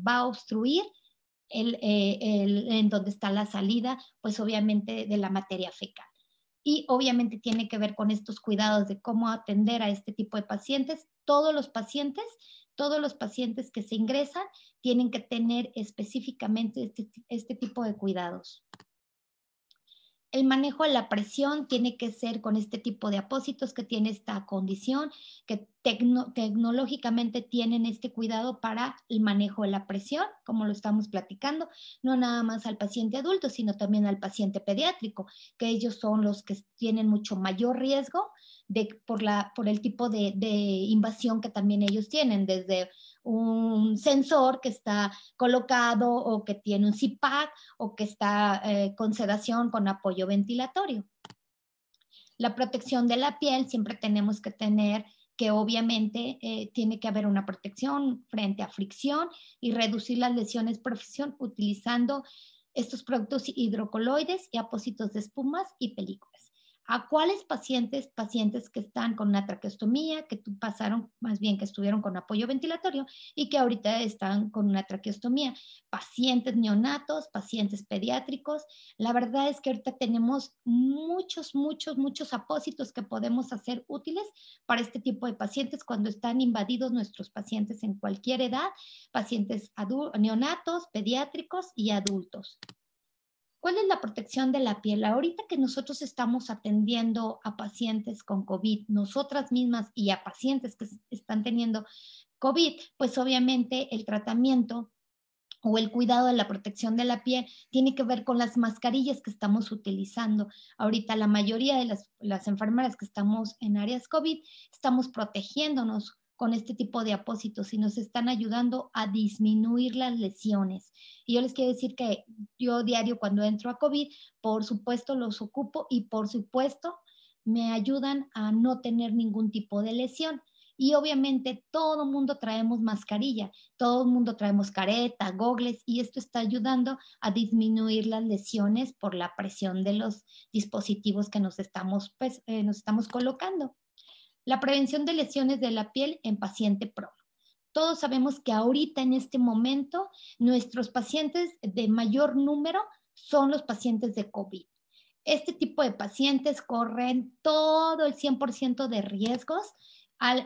B: va a obstruir en donde está la salida, pues obviamente de la materia fecal. Y obviamente tiene que ver con estos cuidados de cómo atender a este tipo de pacientes. Todos los pacientes que se ingresan tienen que tener específicamente este tipo de cuidados. El manejo de la presión tiene que ser con este tipo de apósitos que tiene esta condición, que tecnológicamente tienen este cuidado para el manejo de la presión, como lo estamos platicando, no nada más al paciente adulto, sino también al paciente pediátrico, que ellos son los que tienen mucho mayor riesgo por el tipo de invasión que también ellos tienen, desde un sensor que está colocado o que tiene un CPAP o que está con sedación con apoyo ventilatorio. La protección de la piel siempre tenemos que tener que obviamente tiene que haber una protección frente a fricción y reducir las lesiones por fricción utilizando estos productos hidrocoloides y apósitos de espumas y películas. ¿A cuáles pacientes? Pacientes que están con una traqueostomía, que pasaron, más bien que estuvieron con apoyo ventilatorio y que ahorita están con una traqueostomía. Pacientes neonatos, pacientes pediátricos. La verdad es que ahorita tenemos muchos apósitos que podemos hacer útiles para este tipo de pacientes cuando están invadidos nuestros pacientes en cualquier edad, pacientes neonatos, pediátricos y adultos. ¿Cuál es la protección de la piel? Ahorita que nosotros estamos atendiendo a pacientes con COVID, nosotras mismas y a pacientes que están teniendo COVID, pues obviamente el tratamiento o el cuidado de la protección de la piel tiene que ver con las mascarillas que estamos utilizando. Ahorita la mayoría de las enfermeras que estamos en áreas COVID estamos protegiéndonos con este tipo de apósitos y nos están ayudando a disminuir las lesiones. Y yo les quiero decir que yo diario cuando entro a COVID, por supuesto los ocupo y por supuesto me ayudan a no tener ningún tipo de lesión. Y obviamente todo el mundo traemos mascarilla, todo el mundo traemos careta, gogles y esto está ayudando a disminuir las lesiones por la presión de los dispositivos que nos estamos colocando. La prevención de lesiones de la piel en paciente prono. Todos sabemos que ahorita en este momento nuestros pacientes de mayor número son los pacientes de COVID. Este tipo de pacientes corren todo el 100% de riesgos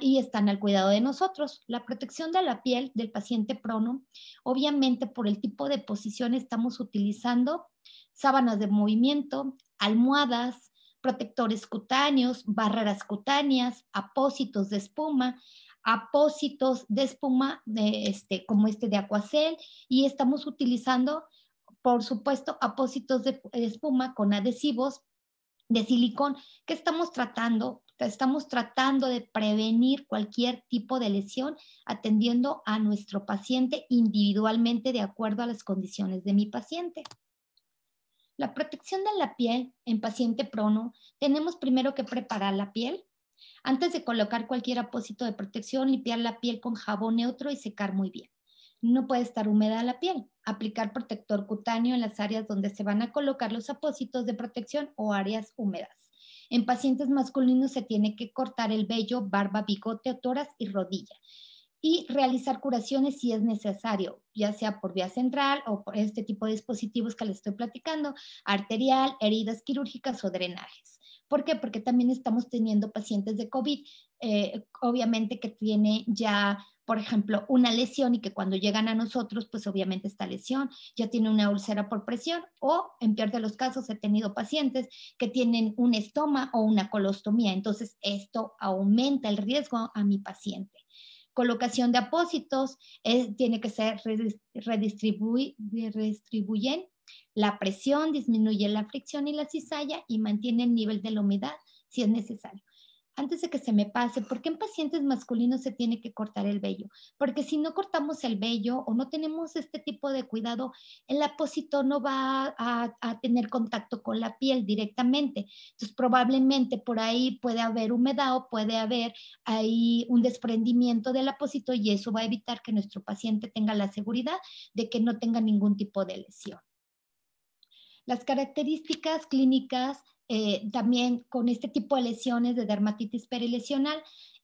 B: y están al cuidado de nosotros. La protección de la piel del paciente prono, obviamente por el tipo de posición estamos utilizando sábanas de movimiento, almohadas, protectores cutáneos, barreras cutáneas, apósitos de espuma, como este de Aquacel, y estamos utilizando, por supuesto, apósitos de espuma con adhesivos de silicón que estamos tratando de prevenir cualquier tipo de lesión atendiendo a nuestro paciente individualmente de acuerdo a las condiciones de mi paciente. La protección de la piel en paciente prono, tenemos primero que preparar la piel. Antes de colocar cualquier apósito de protección, limpiar la piel con jabón neutro y secar muy bien. No puede estar húmeda la piel. Aplicar protector cutáneo en las áreas donde se van a colocar los apósitos de protección o áreas húmedas. En pacientes masculinos se tiene que cortar el vello, barba, bigote, tórax y rodilla. Y realizar curaciones si es necesario, ya sea por vía central o por este tipo de dispositivos que les estoy platicando, arterial, heridas quirúrgicas o drenajes. ¿Por qué? Porque también estamos teniendo pacientes de COVID, obviamente que tiene ya, por ejemplo, una lesión y que cuando llegan a nosotros, pues obviamente esta lesión ya tiene una úlcera por presión o en peor de los casos he tenido pacientes que tienen un estoma o una colostomía. Entonces esto aumenta el riesgo a mi paciente. Colocación de apósitos tiene que ser redistribuyen la presión, disminuye la fricción y la cizalla y mantiene el nivel de la humedad si es necesario. Antes de que se me pase, ¿por qué en pacientes masculinos se tiene que cortar el vello? Porque si no cortamos el vello o no tenemos este tipo de cuidado, el apósito no va a tener contacto con la piel directamente. Entonces, probablemente por ahí puede haber humedad o puede haber ahí un desprendimiento del apósito y eso va a evitar que nuestro paciente tenga la seguridad de que no tenga ningún tipo de lesión. Las características clínicas también con este tipo de lesiones de dermatitis perilesional,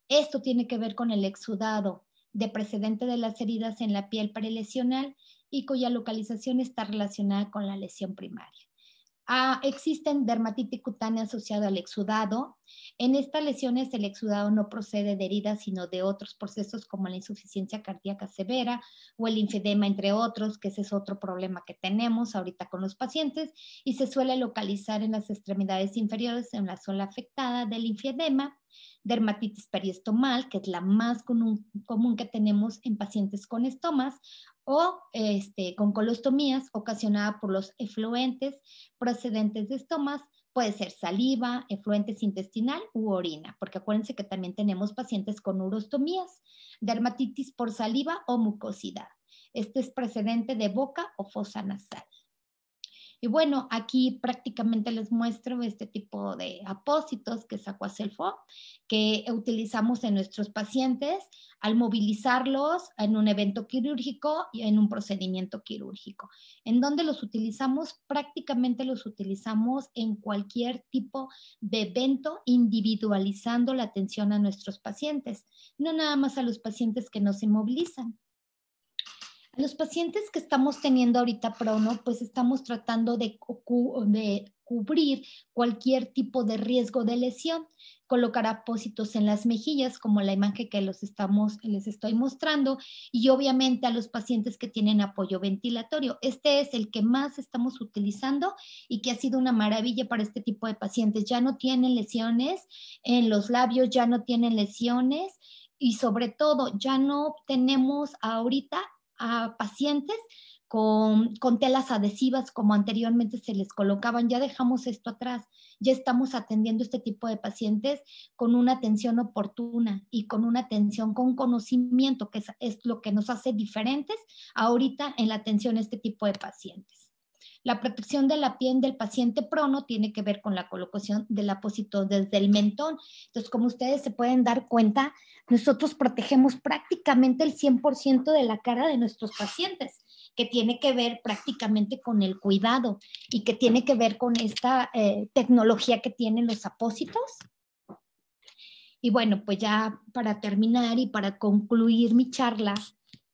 B: esto tiene que ver con el exudado de precedente de las heridas en la piel perilesional y cuya localización está relacionada con la lesión primaria. Existen dermatitis cutánea asociada al exudado. En estas lesiones el exudado no procede de heridas, sino de otros procesos como la insuficiencia cardíaca severa o el linfedema, entre otros, que ese es otro problema que tenemos ahorita con los pacientes y se suele localizar en las extremidades inferiores en la zona afectada del linfedema. Dermatitis periestomal, que es la más común que tenemos en pacientes con estomas, o con colostomías ocasionada por los efluentes procedentes de estomas, puede ser saliva, efluentes intestinal u orina, porque acuérdense que también tenemos pacientes con urostomías, dermatitis por saliva o mucosidad. Este es precedente de boca o fosa nasal. Y bueno, aquí prácticamente les muestro este tipo de apósitos, que es Aquacelfo, que utilizamos en nuestros pacientes al movilizarlos en un evento quirúrgico y en un procedimiento quirúrgico. ¿En dónde los utilizamos? Prácticamente los utilizamos en cualquier tipo de evento, individualizando la atención a nuestros pacientes, no nada más a los pacientes que nos inmovilizan. A los pacientes que estamos teniendo ahorita prono, pues estamos tratando de cubrir cualquier tipo de riesgo de lesión, colocar apósitos en las mejillas, como la imagen que les estoy mostrando, y obviamente a los pacientes que tienen apoyo ventilatorio. Este es el que más estamos utilizando y que ha sido una maravilla para este tipo de pacientes. Ya no tienen lesiones en los labios, ya no tienen lesiones y sobre todo ya no tenemos ahorita a pacientes con telas adhesivas como anteriormente se les colocaban. Ya dejamos esto atrás, ya estamos atendiendo este tipo de pacientes con una atención oportuna y con una atención con conocimiento, que es lo que nos hace diferentes ahorita en la atención a este tipo de pacientes. La protección de la piel del paciente prono tiene que ver con la colocación del apósito desde el mentón. Entonces, como ustedes se pueden dar cuenta, nosotros protegemos prácticamente el 100% de la cara de nuestros pacientes, que tiene que ver prácticamente con el cuidado y que tiene que ver con esta tecnología que tienen los apósitos. Y bueno, pues ya para terminar y para concluir mi charla,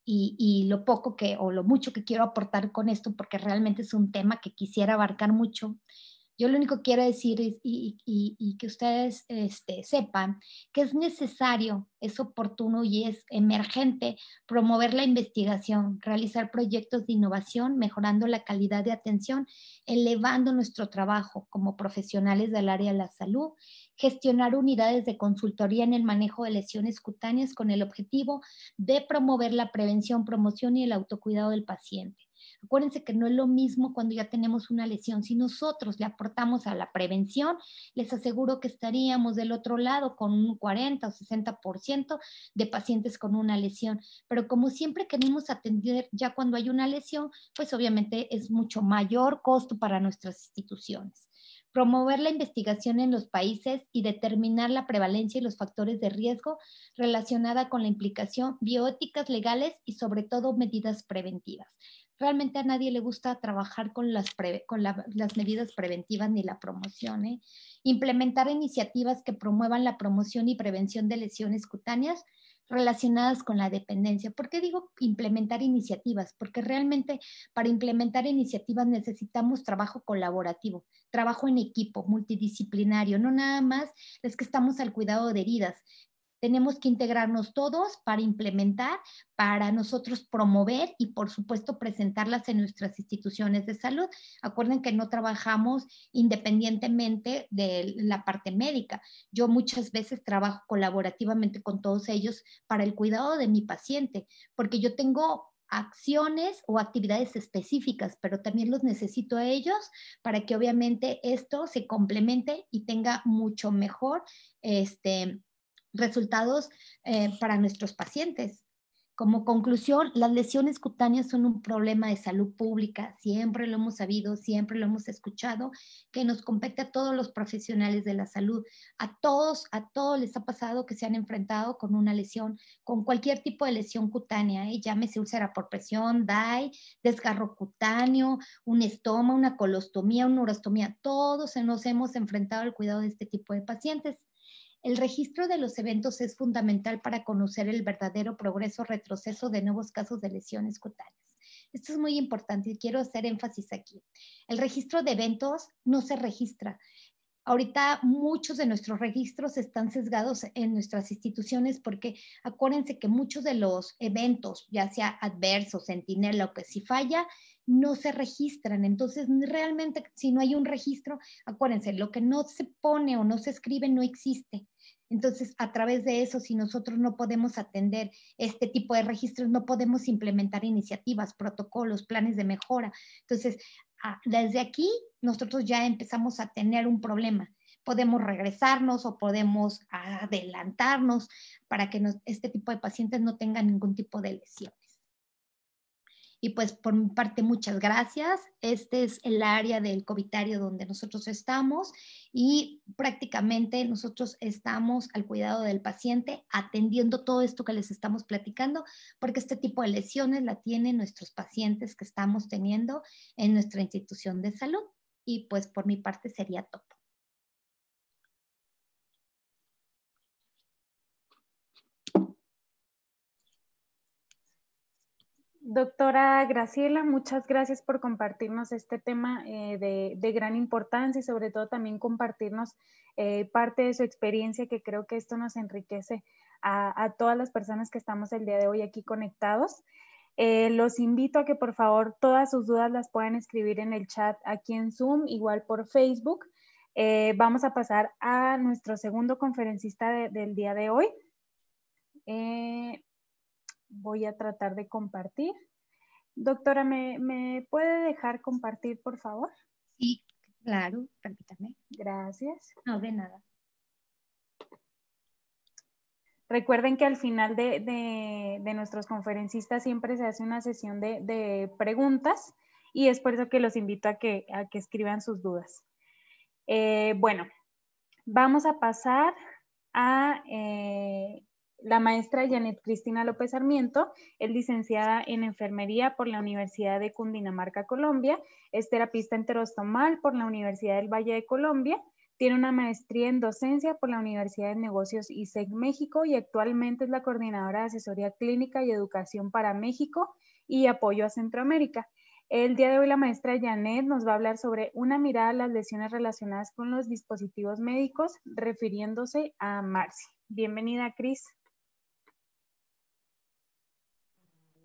B: y lo poco que, o lo mucho que quiero aportar con esto, porque realmente es un tema que quisiera abarcar mucho, yo lo único que quiero decir es, y que ustedes sepan que es necesario, es oportuno y es emergente promover la investigación, realizar proyectos de innovación, mejorando la calidad de atención, elevando nuestro trabajo como profesionales del área de la salud, gestionar unidades de consultoría en el manejo de lesiones cutáneas con el objetivo de promover la prevención, promoción y el autocuidado del paciente. Acuérdense que no es lo mismo cuando ya tenemos una lesión. Si nosotros le aportamos a la prevención, les aseguro que estaríamos del otro lado con un 40 o 60% de pacientes con una lesión. Pero como siempre queremos atender ya cuando hay una lesión, pues obviamente es mucho mayor costo para nuestras instituciones. Promover la investigación en los países y determinar la prevalencia y los factores de riesgo relacionada con la implicación bioéticas legales y sobre todo medidas preventivas. Realmente a nadie le gusta trabajar con las medidas preventivas ni la promoción. Implementar iniciativas que promuevan la promoción y prevención de lesiones cutáneas relacionadas con la dependencia. ¿Por qué digo implementar iniciativas? Porque realmente para implementar iniciativas necesitamos trabajo colaborativo, trabajo en equipo, multidisciplinario, no nada más es que estamos al cuidado de heridas. Tenemos que integrarnos todos para implementar, para nosotros promover y por supuesto presentarlas en nuestras instituciones de salud. Acuerden que no trabajamos independientemente de la parte médica. Yo muchas veces trabajo colaborativamente con todos ellos para el cuidado de mi paciente, porque yo tengo acciones o actividades específicas, pero también los necesito a ellos para que obviamente esto se complemente y tenga mucho mejor resultados para nuestros pacientes. Como conclusión, las lesiones cutáneas son un problema de salud pública, siempre lo hemos sabido, siempre lo hemos escuchado, que nos compete a todos los profesionales de la salud, a todos les ha pasado que se han enfrentado con una lesión, con cualquier tipo de lesión cutánea, llámese úlcera por presión, DAI, desgarro cutáneo, un estoma, una colostomía, una urostomía, todos nos hemos enfrentado al cuidado de este tipo de pacientes. El registro de los eventos es fundamental para conocer el verdadero progreso o retroceso de nuevos casos de lesiones cutáneas. Esto es muy importante y quiero hacer énfasis aquí. El registro de eventos no se registra. Ahorita muchos de nuestros registros están sesgados en nuestras instituciones porque acuérdense que muchos de los eventos, ya sea adversos, centinela o que si falla, no se registran. Entonces, realmente si no hay un registro, acuérdense, lo que no se pone o no se escribe no existe. Entonces, a través de eso, si nosotros no podemos atender este tipo de registros, no podemos implementar iniciativas, protocolos, planes de mejora. Entonces, desde aquí nosotros ya empezamos a tener un problema. Podemos regresarnos o podemos adelantarnos para que este tipo de pacientes no tengan ningún tipo de lesiones. Y pues por mi parte, muchas gracias. Este es el área del covitario donde nosotros estamos y prácticamente nosotros estamos al cuidado del paciente atendiendo todo esto que les estamos platicando, porque este tipo de lesiones la tienen nuestros pacientes que estamos teniendo en nuestra institución de salud. Y pues por mi parte sería todo.
A: Doctora Graciela, muchas gracias por compartirnos este tema de gran importancia y sobre todo también compartirnos parte de su experiencia, que creo que esto nos enriquece a todas las personas que estamos el día de hoy aquí conectados. Los invito a que por favor todas sus dudas las puedan escribir en el chat aquí en Zoom, igual por Facebook. Vamos a pasar a nuestro segundo conferencista del día de hoy. Voy a tratar de compartir. Doctora, ¿me puede dejar compartir, por favor?
B: Sí, claro, permítame.
A: Gracias.
B: No, de nada.
A: Recuerden que al final de nuestros conferencistas siempre se hace una sesión de preguntas y es por eso que los invito a que escriban sus dudas. Bueno, vamos a pasar a la maestra Janet Cristina López Sarmiento. Es licenciada en enfermería por la Universidad de Cundinamarca, Colombia. Es terapista enterostomal por la Universidad del Valle de Colombia. Tiene una maestría en docencia por la Universidad de Negocios ISEC México y actualmente es la coordinadora de asesoría clínica y educación para México y apoyo a Centroamérica. El día de hoy la maestra Janet nos va a hablar sobre una mirada a las lesiones relacionadas con los dispositivos médicos, refiriéndose a Marci. Bienvenida, Cris.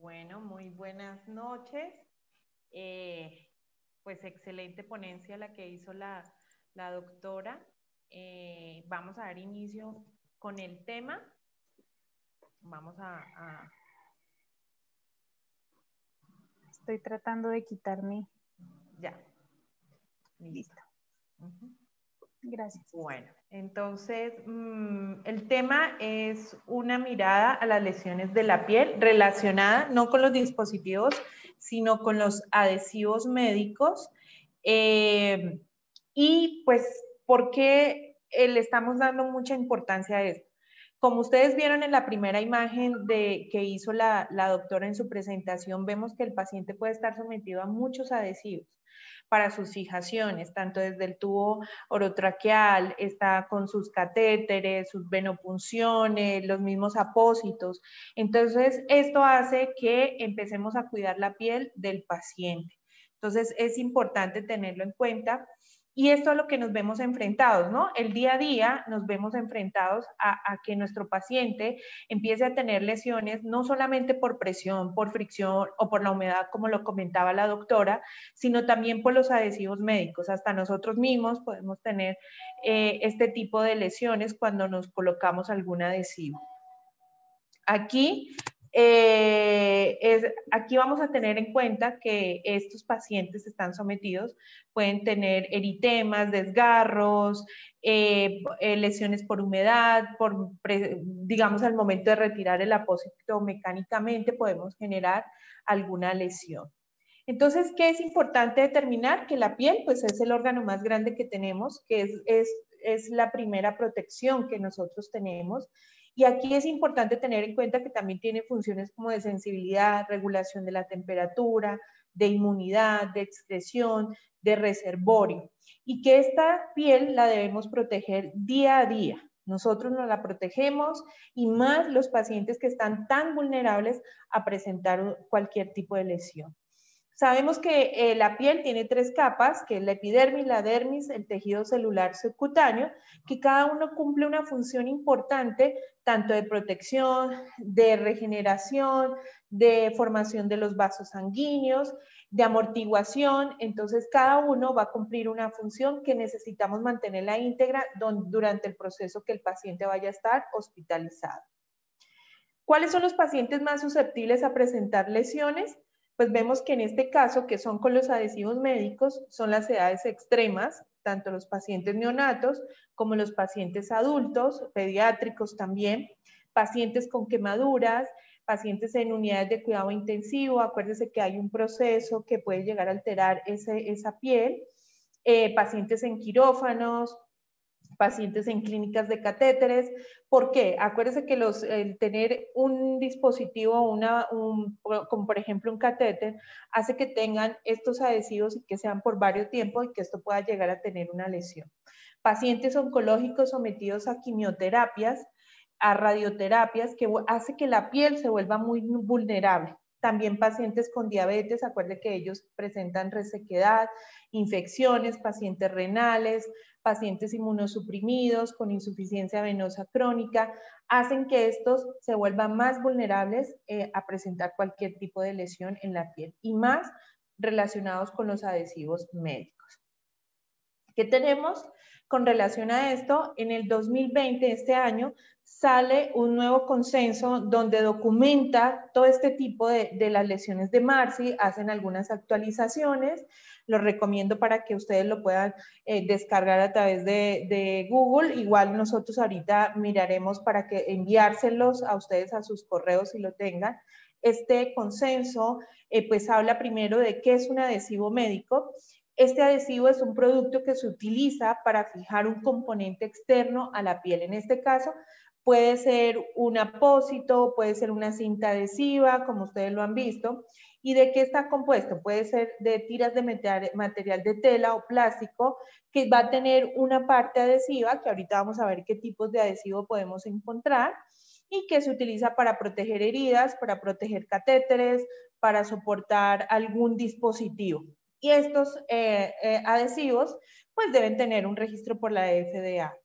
C: Bueno, muy buenas noches. Pues excelente ponencia la que hizo la doctora. Vamos a dar inicio con el tema. Vamos a...
A: Estoy tratando de quitarme.
C: Ya. Listo.
A: Gracias.
C: Bueno, entonces el tema es una mirada a las lesiones de la piel relacionada no con los dispositivos, sino con los adhesivos médicos. Y pues, ¿por qué le estamos dando mucha importancia a esto? Como ustedes vieron en la primera imagen que hizo la doctora en su presentación, vemos que el paciente puede estar sometido a muchos adhesivos para sus fijaciones, tanto desde el tubo orotraqueal, está con sus catéteres, sus venopunciones, los mismos apósitos. Entonces, esto hace que empecemos a cuidar la piel del paciente. Entonces, es importante tenerlo en cuenta. Y esto es a lo que nos vemos enfrentados, ¿no? El día a día nos vemos enfrentados a que nuestro paciente empiece a tener lesiones, no solamente por presión, por fricción o por la humedad, como lo comentaba la doctora, sino también por los adhesivos médicos. Hasta nosotros mismos podemos tener este tipo de lesiones cuando nos colocamos algún adhesivo. Aquí vamos a tener en cuenta que estos pacientes están sometidos, pueden tener eritemas, desgarros, lesiones por humedad, digamos al momento de retirar el apósito mecánicamente podemos generar alguna lesión. Entonces, ¿qué es importante determinar? Que la piel pues es el órgano más grande que tenemos, que es la primera protección que nosotros tenemos. Y aquí es importante tener en cuenta que también tiene funciones como de sensibilidad, regulación de la temperatura, de inmunidad, de excreción, de reservorio. Y que esta piel la debemos proteger día a día. Nosotros nos la protegemos y más los pacientes que están tan vulnerables a presentar cualquier tipo de lesión. Sabemos que la piel tiene 3 capas, que es la epidermis, la dermis, el tejido celular subcutáneo, que cada uno cumple una función importante, tanto de protección, de regeneración, de formación de los vasos sanguíneos, de amortiguación. Entonces, cada uno va a cumplir una función que necesitamos mantenerla íntegra durante el proceso que el paciente vaya a estar hospitalizado. ¿Cuáles son los pacientes más susceptibles a presentar lesiones? Pues vemos que en este caso, que son con los adhesivos médicos, son las edades extremas, tanto los pacientes neonatos como los pacientes adultos, pediátricos también, pacientes con quemaduras, pacientes en unidades de cuidado intensivo, acuérdese que hay un proceso que puede llegar a alterar esa piel, pacientes en quirófanos, pacientes en clínicas de catéteres. ¿Por qué? Acuérdense que el tener un dispositivo, como por ejemplo un catéter, hace que tengan estos adhesivos y que sean por varios tiempos y que esto pueda llegar a tener una lesión. Pacientes oncológicos sometidos a quimioterapias, a radioterapias, que hace que la piel se vuelva muy vulnerable. También pacientes con diabetes, acuérdense que ellos presentan resequedad, infecciones, pacientes renales, pacientes inmunosuprimidos con insuficiencia venosa crónica, hacen que estos se vuelvan más vulnerables a presentar cualquier tipo de lesión en la piel y más relacionados con los adhesivos médicos. ¿Qué tenemos con relación a esto? En el 2020, este año, sale un nuevo consenso donde documenta todo este tipo de las lesiones de Marcy, hacen algunas actualizaciones, los recomiendo para que ustedes lo puedan descargar a través de Google, igual nosotros ahorita miraremos para que enviárselos a ustedes a sus correos si lo tengan. Este consenso pues habla primero de qué es un adhesivo médico. Este adhesivo es un producto que se utiliza para fijar un componente externo a la piel. En este caso, puede ser un apósito, puede ser una cinta adhesiva, como ustedes lo han visto. ¿Y de qué está compuesto? Puede ser de tiras de material de tela o plástico, que va a tener una parte adhesiva, que ahorita vamos a ver qué tipos de adhesivo podemos encontrar, y que se utiliza para proteger heridas, para proteger catéteres, para soportar algún dispositivo. Y estos adhesivos pues deben tener un registro por la FDA.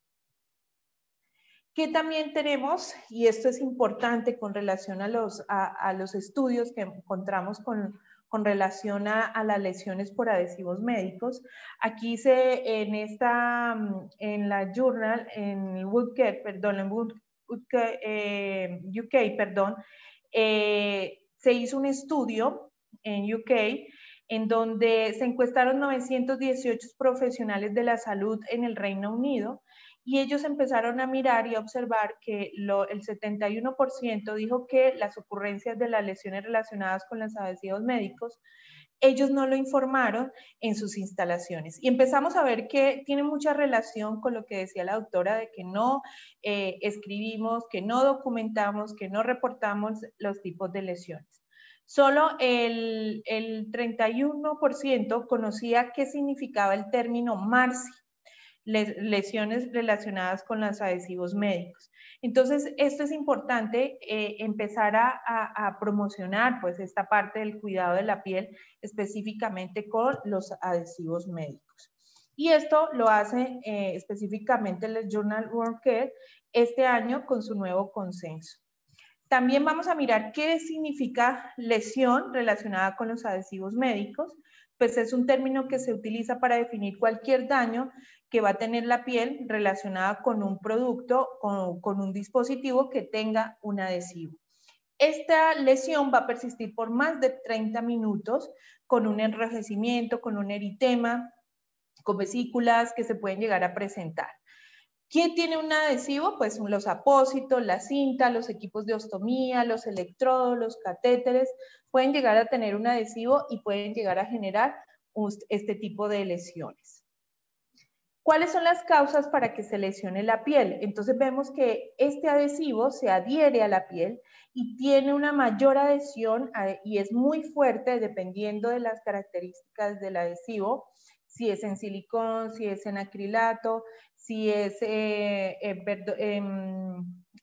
C: ¿Qué también tenemos? Y esto es importante con relación a los estudios que encontramos con relación a las lesiones por adhesivos médicos. Aquí en la journal, en Woodcare, perdón, en UK, perdón, se hizo un estudio en UK en donde se encuestaron 918 profesionales de la salud en el Reino Unido y ellos empezaron a mirar y a observar que el 71% dijo que las ocurrencias de las lesiones relacionadas con los adhesivos médicos, ellos no lo informaron en sus instalaciones. Y empezamos a ver que tiene mucha relación con lo que decía la doctora de que no escribimos, que no documentamos, que no reportamos los tipos de lesiones. Solo el 31% conocía qué significaba el término Marcy, lesiones relacionadas con los adhesivos médicos. Entonces, esto es importante, empezar a promocionar pues esta parte del cuidado de la piel, específicamente con los adhesivos médicos. Y esto lo hace específicamente el Journal World Care este año con su nuevo consenso. También vamos a mirar qué significa lesión relacionada con los adhesivos médicos. Pues es un término que se utiliza para definir cualquier daño que va a tener la piel relacionada con un producto, con un dispositivo que tenga un adhesivo. Esta lesión va a persistir por más de 30 minutos con un enrojecimiento, con un eritema, con vesículas que se pueden llegar a presentar. ¿Quién tiene un adhesivo? Pues los apósitos, la cinta, los equipos de ostomía, los electrodos, los catéteres, pueden llegar a tener un adhesivo y pueden llegar a generar este tipo de lesiones. ¿Cuáles son las causas para que se lesione la piel? Entonces vemos que este adhesivo se adhiere a la piel y tiene una mayor adhesión y es muy fuerte dependiendo de las características del adhesivo, si es en silicón, si es en acrilato, si es en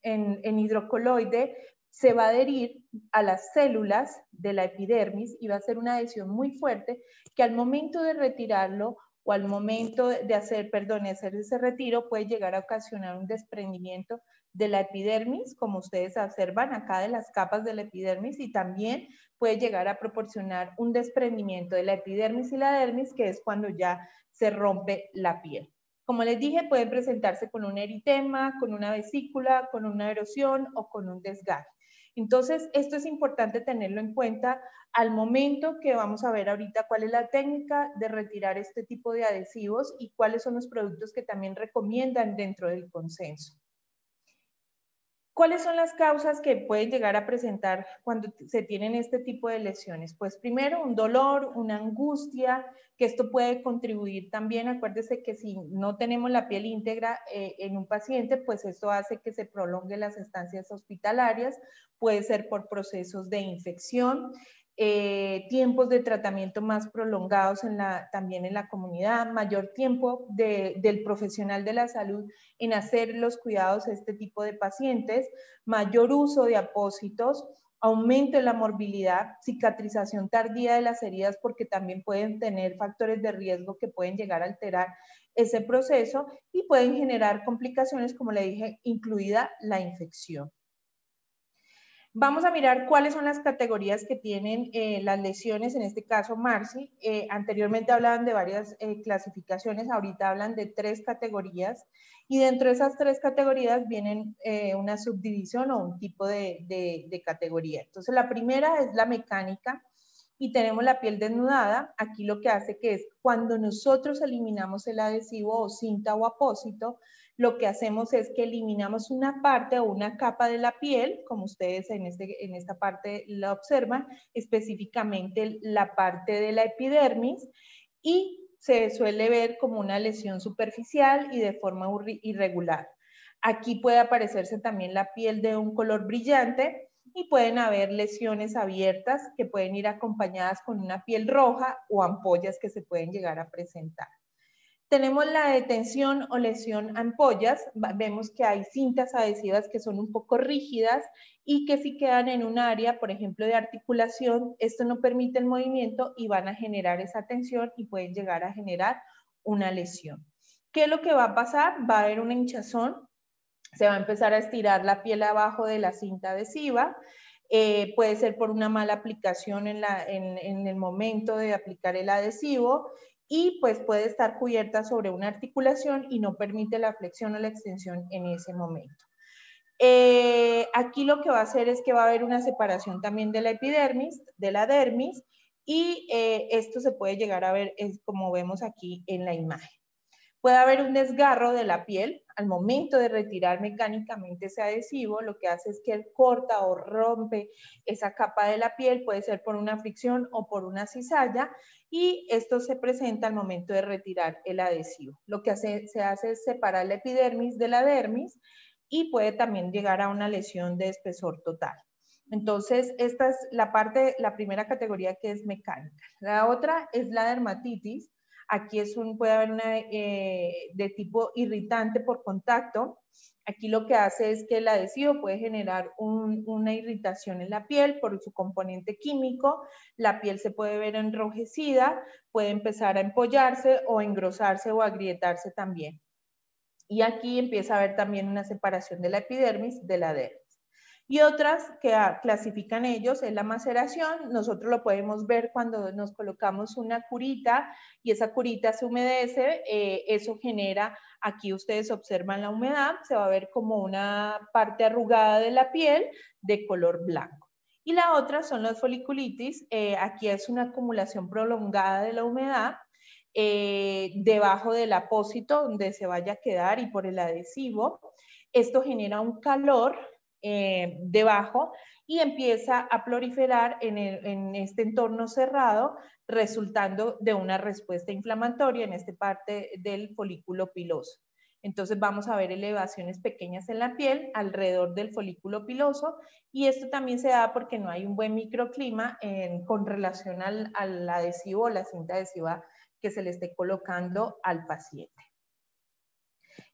C: hidrocoloide, se va a adherir a las células de la epidermis y va a ser una adhesión muy fuerte que al momento de retirarlo o al momento de hacer ese retiro puede llegar a ocasionar un desprendimiento de la epidermis, como ustedes observan acá de las capas de la epidermis, y también puede llegar a proporcionar un desprendimiento de la epidermis y la dermis, que es cuando ya se rompe la piel. Como les dije, pueden presentarse con un eritema, con una vesícula, con una erosión o con un desgarre. Entonces, esto es importante tenerlo en cuenta al momento que vamos a ver ahorita cuál es la técnica de retirar este tipo de adhesivos y cuáles son los productos que también recomiendan dentro del consenso. ¿Cuáles son las causas que pueden llegar a presentar cuando se tienen este tipo de lesiones? Pues primero, un dolor, una angustia, que esto puede contribuir también. Acuérdese que si no tenemos la piel íntegra en un paciente, pues esto hace que se prolongue las estancias hospitalarias, puede ser por procesos de infección, tiempos de tratamiento más prolongados también en la comunidad, mayor tiempo del profesional de la salud en hacer los cuidados a este tipo de pacientes, mayor uso de apósitos, aumento en la morbilidad, cicatrización tardía de las heridas porque también pueden tener factores de riesgo que pueden llegar a alterar ese proceso y pueden generar complicaciones, como le dije, incluida la infección. Vamos a mirar cuáles son las categorías que tienen las lesiones, en este caso Marcy. Anteriormente hablaban de varias clasificaciones, ahorita hablan de 3 categorías y dentro de esas 3 categorías vienen una subdivisión o un tipo de categoría. Entonces la primera es la mecánica y tenemos la piel desnudada. Aquí lo que hace que es cuando nosotros eliminamos el adhesivo o cinta o apósito, lo que hacemos es que eliminamos una parte o una capa de la piel, como ustedes en esta parte la observan, específicamente la parte de la epidermis, y se suele ver como una lesión superficial y de forma irregular. Aquí puede aparecerse también la piel de un color brillante y pueden haber lesiones abiertas que pueden ir acompañadas con una piel roja o ampollas que se pueden llegar a presentar. Tenemos la detención o lesión ampollas. Vemos que hay cintas adhesivas que son un poco rígidas y que si quedan en un área, por ejemplo, de articulación, esto no permite el movimiento y van a generar esa tensión y pueden llegar a generar una lesión. ¿Qué es lo que va a pasar? Va a haber una hinchazón, se va a empezar a estirar la piel abajo de la cinta adhesiva. Puede ser por una mala aplicación en el momento de aplicar el adhesivo y pues puede estar cubierta sobre una articulación y no permite la flexión o la extensión en ese momento. Aquí lo que va a hacer es que va a haber una separación también de la epidermis, de la dermis, y esto se puede llegar a ver como vemos aquí en la imagen. Puede haber un desgarro de la piel al momento de retirar mecánicamente ese adhesivo, lo que hace es que él corta o rompe esa capa de la piel, puede ser por una fricción o por una cizalla, y esto se presenta al momento de retirar el adhesivo. Lo que se hace es separar la epidermis de la dermis y puede también llegar a una lesión de espesor total. Entonces, esta es la primera categoría que es mecánica. La otra es la dermatitis. Aquí puede haber una de tipo irritante por contacto. Aquí lo que hace es que el adhesivo puede generar una irritación en la piel por su componente químico. La piel se puede ver enrojecida, puede empezar a empollarse o engrosarse o agrietarse también. Y aquí empieza a haber también una separación de la epidermis de la dermis. Y otras que clasifican ellos es la maceración. Nosotros lo podemos ver cuando nos colocamos una curita y esa curita se humedece, eso genera, aquí ustedes observan la humedad, se va a ver como una parte arrugada de la piel de color blanco. Y la otra son las foliculitis, aquí es una acumulación prolongada de la humedad debajo del apósito donde se vaya a quedar y por el adhesivo. Esto genera un calor debajo y empieza a proliferar en este entorno cerrado, resultando de una respuesta inflamatoria en esta parte del folículo piloso. Entonces vamos a ver elevaciones pequeñas en la piel alrededor del folículo piloso y esto también se da porque no hay un buen microclima con relación al adhesivo o la cinta adhesiva que se le esté colocando al paciente.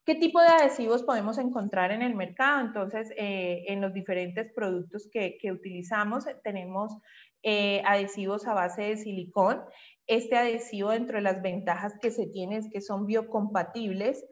C: ¿Qué tipo de adhesivos podemos encontrar en el mercado? Entonces, en los diferentes productos que utilizamos, tenemos adhesivos a base de silicón. Este adhesivo, dentro de las ventajas que se tiene, es que son biocompatibles.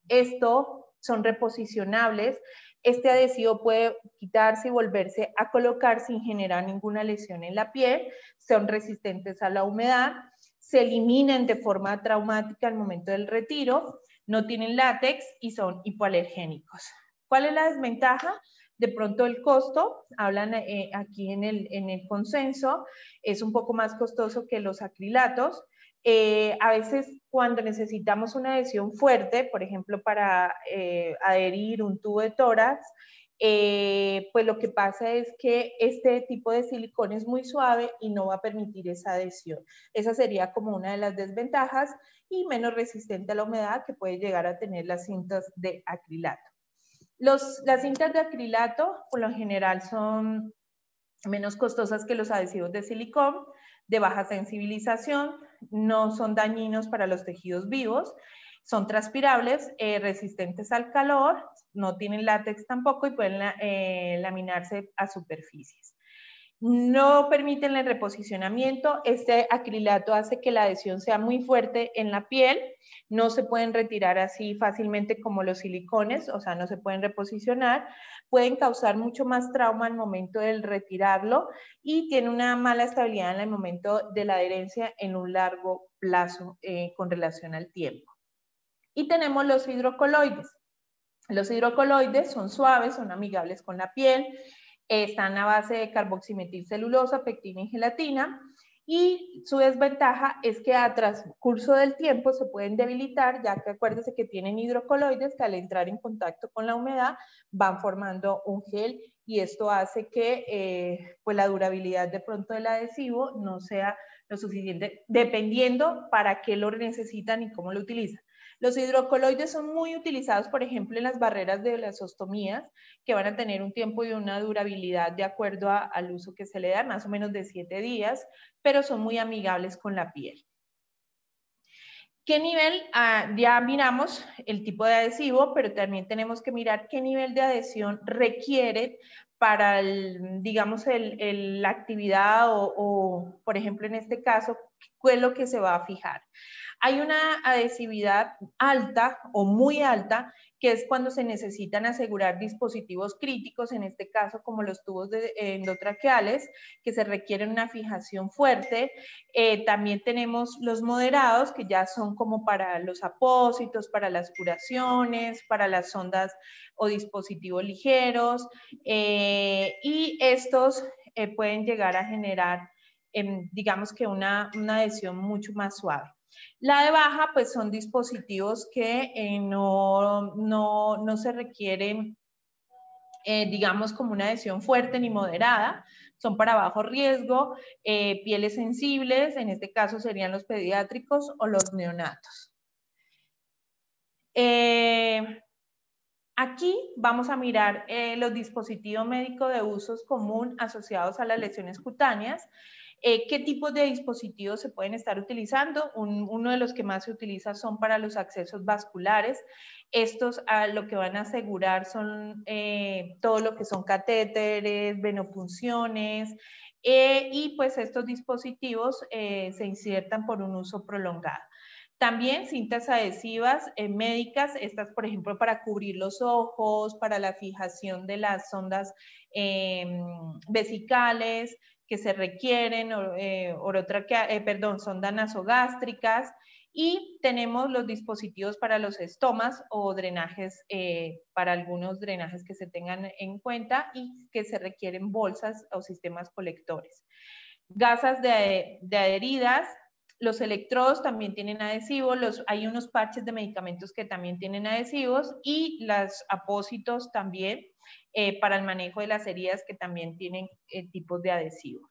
C: Esto son reposicionables. Este adhesivo puede quitarse y volverse a colocar sin generar ninguna lesión en la piel. Son resistentes a la humedad. Se eliminan de forma traumática al momento del retiro, no tienen látex y son hipoalergénicos. ¿Cuál es la desventaja? De pronto el costo, hablan aquí en el consenso, es un poco más costoso que los acrilatos. A veces cuando necesitamos una adhesión fuerte, por ejemplo, para adherir un tubo de tórax, pues lo que pasa es que este tipo de silicón es muy suave y no va a permitir esa adhesión. Esa sería como una de las desventajas, y menos resistente a la humedad que puede llegar a tener las cintas de acrilato. Las cintas de acrilato por lo general son menos costosas que los adhesivos de silicón, de baja sensibilización, no son dañinos para los tejidos vivos, son transpirables, resistentes al calor, no tienen látex tampoco y pueden laminarse a superficies. No permiten el reposicionamiento. Este acrilato hace que la adhesión sea muy fuerte en la piel. No se pueden retirar así fácilmente como los silicones, o sea, no se pueden reposicionar. Pueden causar mucho más trauma al momento del retirarlo y tiene una mala estabilidad en el momento de la adherencia en un largo plazo con relación al tiempo. Y tenemos los hidrocoloides. Los hidrocoloides son suaves, son amigables con la piel, están a base de carboximetilcelulosa, pectina y gelatina, y su desventaja es que a transcurso del tiempo se pueden debilitar, ya que acuérdense que tienen hidrocoloides que al entrar en contacto con la humedad van formando un gel, y esto hace que pues la durabilidad de pronto del adhesivo no sea lo suficiente, dependiendo para qué lo necesitan y cómo lo utilizan. Los hidrocoloides son muy utilizados, por ejemplo, en las barreras de las ostomías, que van a tener un tiempo y una durabilidad de acuerdo al uso que se le da, más o menos de 7 días, pero son muy amigables con la piel. ¿Qué nivel? Ya miramos el tipo de adhesivo, pero también tenemos que mirar qué nivel de adhesión requiere para, digamos, la actividad o, por ejemplo, en este caso, ¿qué es lo que se va a fijar? Hay una adhesividad alta o muy alta, que es cuando se necesitan asegurar dispositivos críticos, en este caso como los tubos endotraqueales, que se requieren una fijación fuerte. También tenemos los moderados, que ya son como para los apósitos, para las curaciones, para las sondas o dispositivos ligeros, y estos pueden llegar a generar, digamos que una adhesión mucho más suave. La de baja, pues son dispositivos que no se requieren, digamos, como una adhesión fuerte ni moderada, son para bajo riesgo, pieles sensibles, en este caso serían los pediátricos o los neonatos. Aquí vamos a mirar los dispositivos médicos de uso común asociados a las lesiones cutáneas. ¿Qué tipos de dispositivos se pueden estar utilizando? Uno de los que más se utiliza son para los accesos vasculares. Estos lo que van a asegurar son todo lo que son catéteres, venopunciones, y pues estos dispositivos se insertan por un uso prolongado. También cintas adhesivas médicas, estas por ejemplo para cubrir los ojos, para la fijación de las sondas vesicales que se requieren, sondas nasogástricas, y tenemos los dispositivos para los estomas o drenajes, para algunos drenajes que se tengan en cuenta y que se requieren bolsas o sistemas colectores. Gasas de adheridas. Los electrodos también tienen adhesivos, hay unos parches de medicamentos que también tienen adhesivos, y los apósitos también para el manejo de las heridas, que también tienen tipos de adhesivo.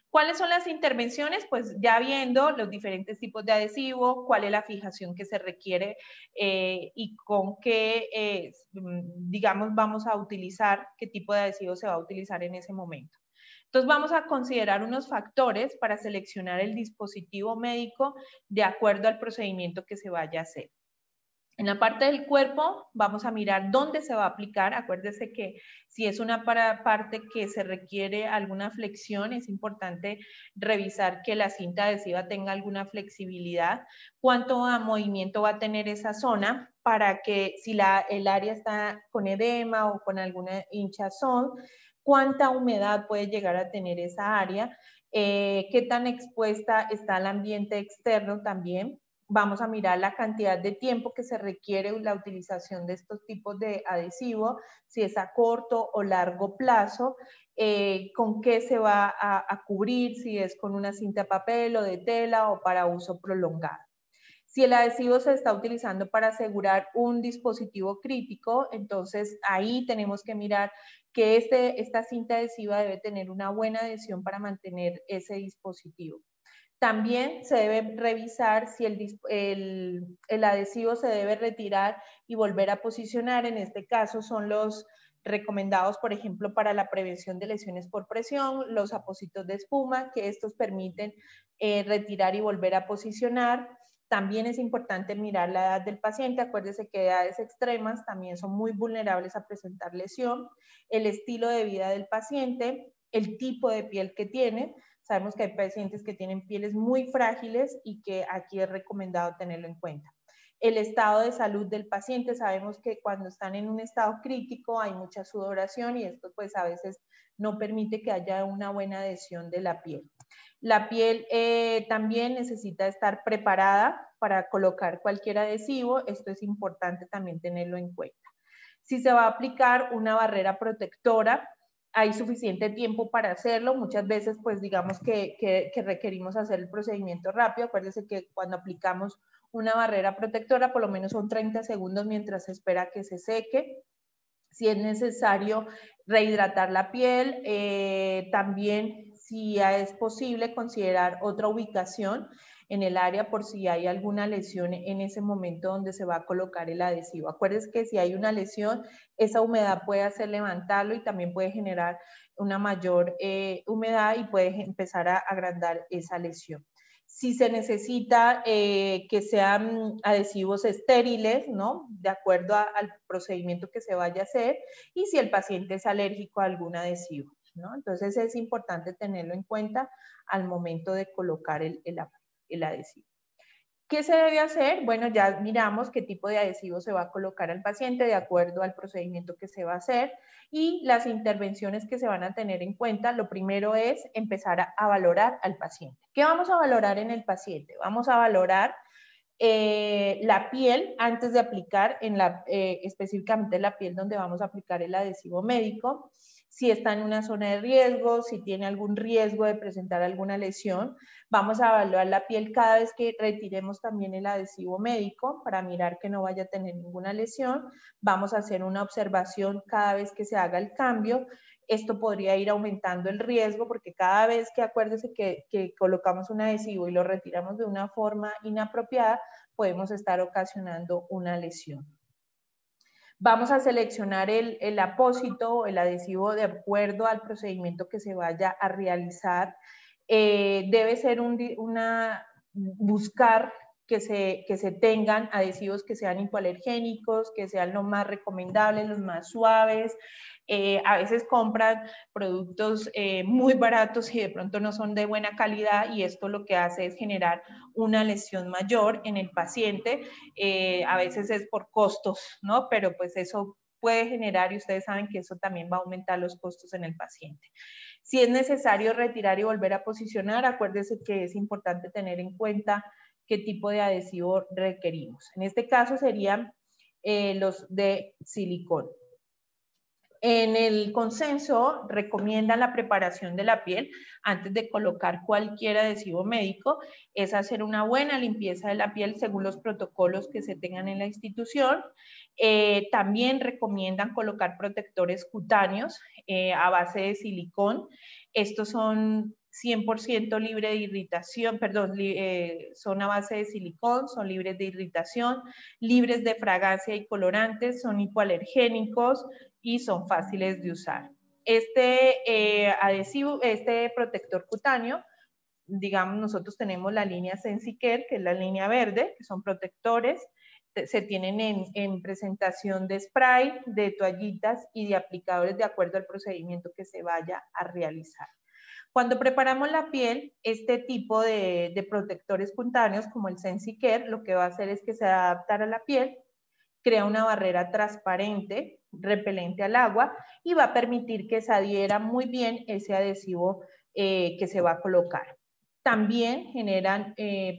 C: ¿Cuáles son las intervenciones? Pues ya viendo los diferentes tipos de adhesivo, cuál es la fijación que se requiere y con qué, digamos, vamos a utilizar, qué tipo de adhesivo se va a utilizar en ese momento. Entonces vamos a considerar unos factores para seleccionar el dispositivo médico de acuerdo al procedimiento que se vaya a hacer. En la parte del cuerpo vamos a mirar dónde se va a aplicar. Acuérdese que si es una parte que se requiere alguna flexión, es importante revisar que la cinta adhesiva tenga alguna flexibilidad. Cuánto movimiento va a tener esa zona, para que si el área está con edema o con alguna hinchazón, cuánta humedad puede llegar a tener esa área, qué tan expuesta está al ambiente externo también. Vamos a mirar la cantidad de tiempo que se requiere la utilización de estos tipos de adhesivo, si es a corto o largo plazo, con qué se va a cubrir, si es con una cinta de papel o de tela o para uso prolongado. Si el adhesivo se está utilizando para asegurar un dispositivo crítico, entonces ahí tenemos que mirar que esta cinta adhesiva debe tener una buena adhesión para mantener ese dispositivo. También se debe revisar si el adhesivo se debe retirar y volver a posicionar. En este caso son los recomendados, por ejemplo, para la prevención de lesiones por presión, los apósitos de espuma, que estos permiten retirar y volver a posicionar. También es importante mirar la edad del paciente. Acuérdese que edades extremas también son muy vulnerables a presentar lesión. El estilo de vida del paciente, el tipo de piel que tiene. Sabemos que hay pacientes que tienen pieles muy frágiles y que aquí es recomendado tenerlo en cuenta. El estado de salud del paciente, sabemos que cuando están en un estado crítico hay mucha sudoración y esto pues a veces no permite que haya una buena adhesión de la piel. La piel también necesita estar preparada para colocar cualquier adhesivo, esto es importante también tenerlo en cuenta. Si se va a aplicar una barrera protectora, hay suficiente tiempo para hacerlo. Muchas veces, pues digamos que requerimos hacer el procedimiento rápido. Acuérdense que cuando aplicamos una barrera protectora, por lo menos son 30 segundos mientras se espera que se seque. Si es necesario rehidratar la piel, también si es posible considerar otra ubicación en el área por si hay alguna lesión en ese momento donde se va a colocar el adhesivo. Acuérdense que si hay una lesión, esa humedad puede hacer levantarlo y también puede generar una mayor humedad y puede empezar a agrandar esa lesión. Si se necesita que sean adhesivos estériles, ¿no? De acuerdo al procedimiento que se vaya a hacer, y si el paciente es alérgico a algún adhesivo, ¿no? Entonces es importante tenerlo en cuenta al momento de colocar el adhesivo. ¿Qué se debe hacer? Bueno, ya miramos qué tipo de adhesivo se va a colocar al paciente de acuerdo al procedimiento que se va a hacer y las intervenciones que se van a tener en cuenta. Lo primero es empezar a valorar al paciente. ¿Qué vamos a valorar en el paciente? Vamos a valorar la piel antes de aplicar, específicamente la piel donde vamos a aplicar el adhesivo médico, si está en una zona de riesgo, si tiene algún riesgo de presentar alguna lesión. Vamos a evaluar la piel cada vez que retiremos también el adhesivo médico para mirar que no vaya a tener ninguna lesión. Vamos a hacer una observación cada vez que se haga el cambio. Esto podría ir aumentando el riesgo porque cada vez que acuérdese que colocamos un adhesivo y lo retiramos de una forma inapropiada, podemos estar ocasionando una lesión. Vamos a seleccionar el apósito o el adhesivo de acuerdo al procedimiento que se vaya a realizar. Debe ser buscar que se tengan adhesivos que sean hipoalergénicos, que sean los más recomendables, los más suaves. A veces compran productos muy baratos y de pronto no son de buena calidad y esto lo que hace es generar una lesión mayor en el paciente. A veces es por costos, ¿no? Pero pues eso puede generar y ustedes saben que eso también va a aumentar los costos en el paciente. Si es necesario retirar y volver a posicionar, acuérdense que es importante tener en cuenta qué tipo de adhesivo requerimos. En este caso serían los de silicón. En el consenso recomiendan la preparación de la piel antes de colocar cualquier adhesivo médico, es hacer una buena limpieza de la piel según los protocolos que se tengan en la institución. También recomiendan colocar protectores cutáneos a base de silicón. Estos son 100% libre de irritación, son a base de silicón, son libres de irritación, libres de fragancia y colorantes, son hipoalergénicos y son fáciles de usar. Este protector cutáneo, digamos, nosotros tenemos la línea SensiCare, que es la línea verde, que son protectores, se tienen en presentación de spray, de toallitas y de aplicadores de acuerdo al procedimiento que se vaya a realizar. Cuando preparamos la piel, este tipo de protectores cutáneos como el SensiCare, lo que va a hacer es que se va a adaptar a la piel, crea una barrera transparente, repelente al agua y va a permitir que se adhiera muy bien ese adhesivo que se va a colocar. También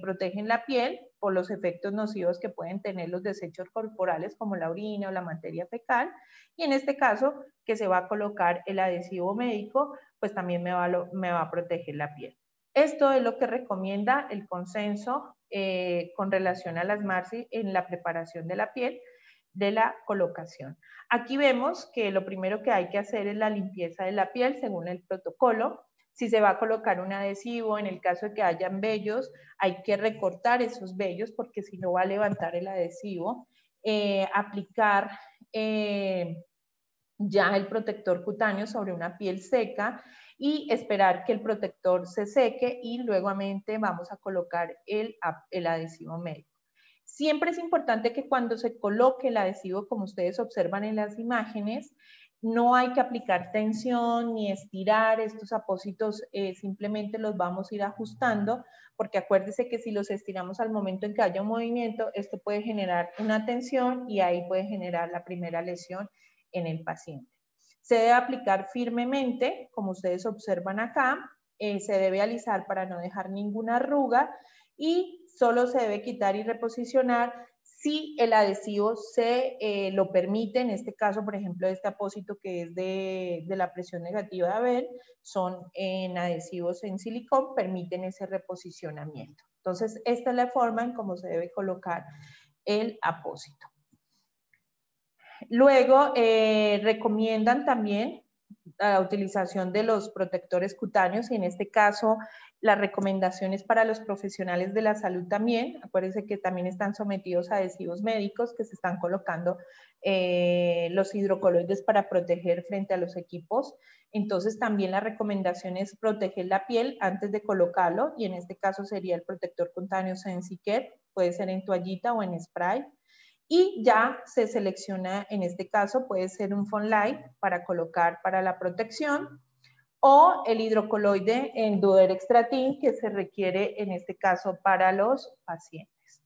C: protegen la piel por los efectos nocivos que pueden tener los desechos corporales como la orina o la materia fecal. Y en este caso, que se va a colocar el adhesivo médico, pues también me va a proteger la piel. Esto es lo que recomienda el consenso con relación a las MARSI en la preparación de la piel, de la colocación. Aquí vemos que lo primero que hay que hacer es la limpieza de la piel según el protocolo. Si se va a colocar un adhesivo, en el caso de que hayan vellos, hay que recortar esos vellos porque si no va a levantar el adhesivo. Aplicar ya el protector cutáneo sobre una piel seca y esperar que el protector se seque y luego vamos a colocar el adhesivo médico. Siempre es importante que cuando se coloque el adhesivo, como ustedes observan en las imágenes, no hay que aplicar tensión ni estirar estos apósitos, simplemente los vamos a ir ajustando, porque acuérdese que si los estiramos al momento en que haya un movimiento, esto puede generar una tensión y ahí puede generar la primera lesión en el paciente. Se debe aplicar firmemente, como ustedes observan acá, se debe alisar para no dejar ninguna arruga y solo se debe quitar y reposicionar si el adhesivo se lo permite. En este caso, por ejemplo, este apósito que es de la presión negativa de Abel, son en adhesivos en silicón, permiten ese reposicionamiento. Entonces, esta es la forma en cómo se debe colocar el apósito. Luego, recomiendan también la utilización de los protectores cutáneos y en este caso las recomendaciones para los profesionales de la salud también. Acuérdense que también están sometidos a adhesivos médicos que se están colocando los hidrocoloides para proteger frente a los equipos. Entonces también la recomendación es proteger la piel antes de colocarlo y en este caso sería el protector cutáneo Sensicare, puede ser en toallita o en spray. Y ya se selecciona, en este caso puede ser un Foam Light para colocar para la protección o el hidrocoloide en Duodextratin que se requiere en este caso para los pacientes.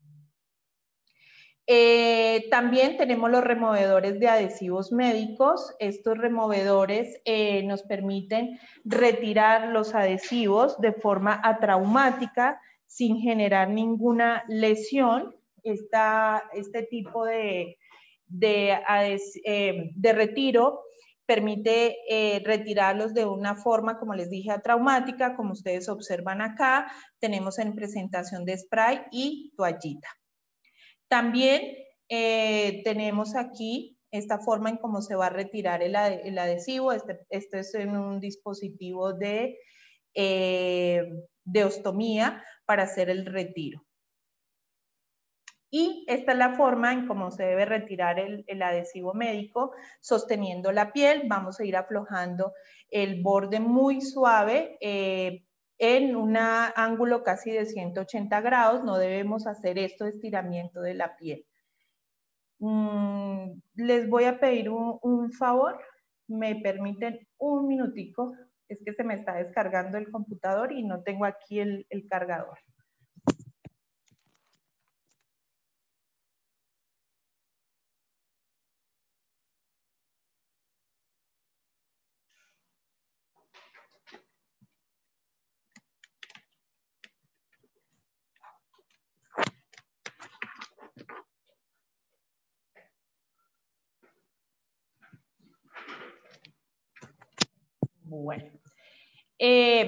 C: También tenemos los removedores de adhesivos médicos. Estos removedores nos permiten retirar los adhesivos de forma atraumática sin generar ninguna lesión. Este tipo de retiro permite retirarlos de una forma, como les dije, atraumática, como ustedes observan acá. Tenemos en presentación de spray y toallita. También tenemos aquí esta forma en cómo se va a retirar el adhesivo. Este es en un dispositivo de ostomía para hacer el retiro. Y esta es la forma en cómo se debe retirar el adhesivo médico, sosteniendo la piel. Vamos a ir aflojando el borde muy suave en un ángulo casi de 180 grados. No debemos hacer esto de estiramiento de la piel. Les voy a pedir un favor. ¿Me permiten un minutico? Es que se me está descargando el computador y no tengo aquí el cargador.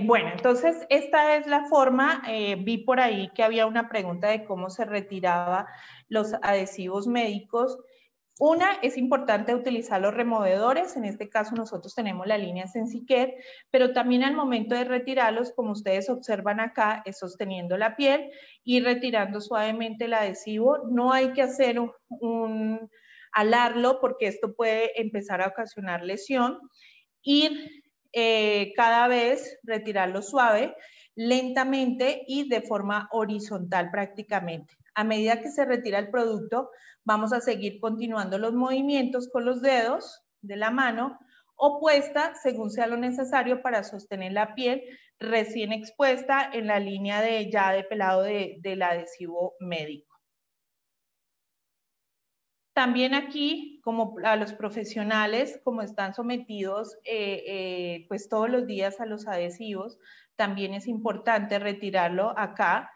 C: Bueno, entonces esta es la forma. Vi por ahí que había una pregunta de cómo se retiraba los adhesivos médicos. Una, es importante utilizar los removedores. En este caso nosotros tenemos la línea Sensicare, pero también al momento de retirarlos, como ustedes observan acá, es sosteniendo la piel y retirando suavemente el adhesivo. No hay que hacer alarlo porque esto puede empezar a ocasionar lesión. Ir cada vez retirarlo suave, lentamente y de forma horizontal prácticamente. A medida que se retira el producto, vamos a seguir continuando los movimientos con los dedos de la mano opuesta según sea lo necesario para sostener la piel recién expuesta en la línea de pelado del adhesivo médico. También aquí, como a los profesionales, como están sometidos pues todos los días a los adhesivos, también es importante retirarlo acá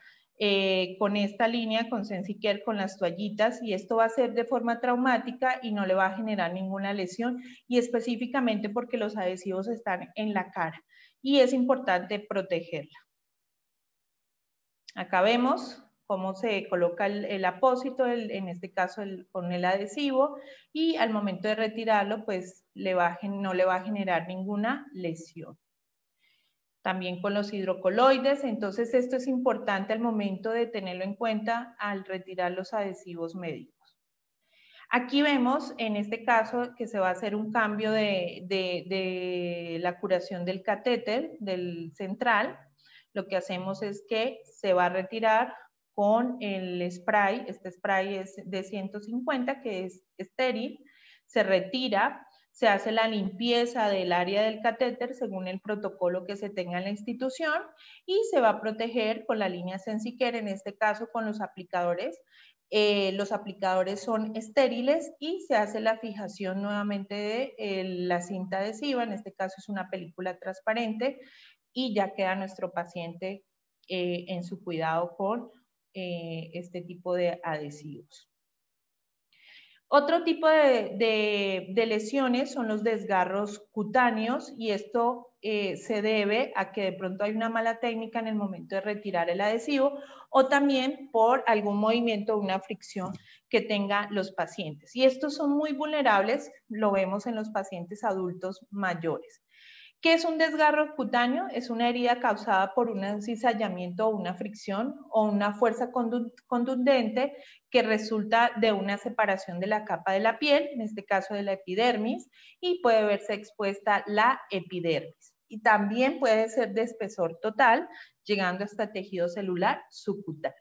C: con esta línea, con Sensi-Care, con las toallitas, y esto va a ser de forma traumática y no le va a generar ninguna lesión, y específicamente porque los adhesivos están en la cara y es importante protegerla. Acá vemos cómo se coloca el apósito, en este caso con el adhesivo, y al momento de retirarlo, pues no le va a generar ninguna lesión. También con los hidrocoloides, entonces esto es importante al momento de tenerlo en cuenta al retirar los adhesivos médicos. Aquí vemos en este caso que se va a hacer un cambio de la curación del catéter, del central. Lo que hacemos es que se va a retirar con el spray, este spray es de 150 que es estéril, se retira, se hace la limpieza del área del catéter según el protocolo que se tenga en la institución y se va a proteger con la línea Sensi-Care, en este caso con los aplicadores. Los aplicadores son estériles y se hace la fijación nuevamente de la cinta adhesiva, en este caso es una película transparente, y ya queda nuestro paciente en su cuidado con este tipo de adhesivos. Otro tipo de lesiones son los desgarros cutáneos y esto se debe a que de pronto hay una mala técnica en el momento de retirar el adhesivo o también por algún movimiento o una fricción que tengan los pacientes. Y estos son muy vulnerables, lo vemos en los pacientes adultos mayores. ¿Qué es un desgarro cutáneo? Es una herida causada por un cizallamiento o una fricción o una fuerza contundente que resulta de una separación de la capa de la piel, en este caso de la epidermis, y puede verse expuesta la epidermis. Y también puede ser de espesor total, llegando hasta tejido celular subcutáneo.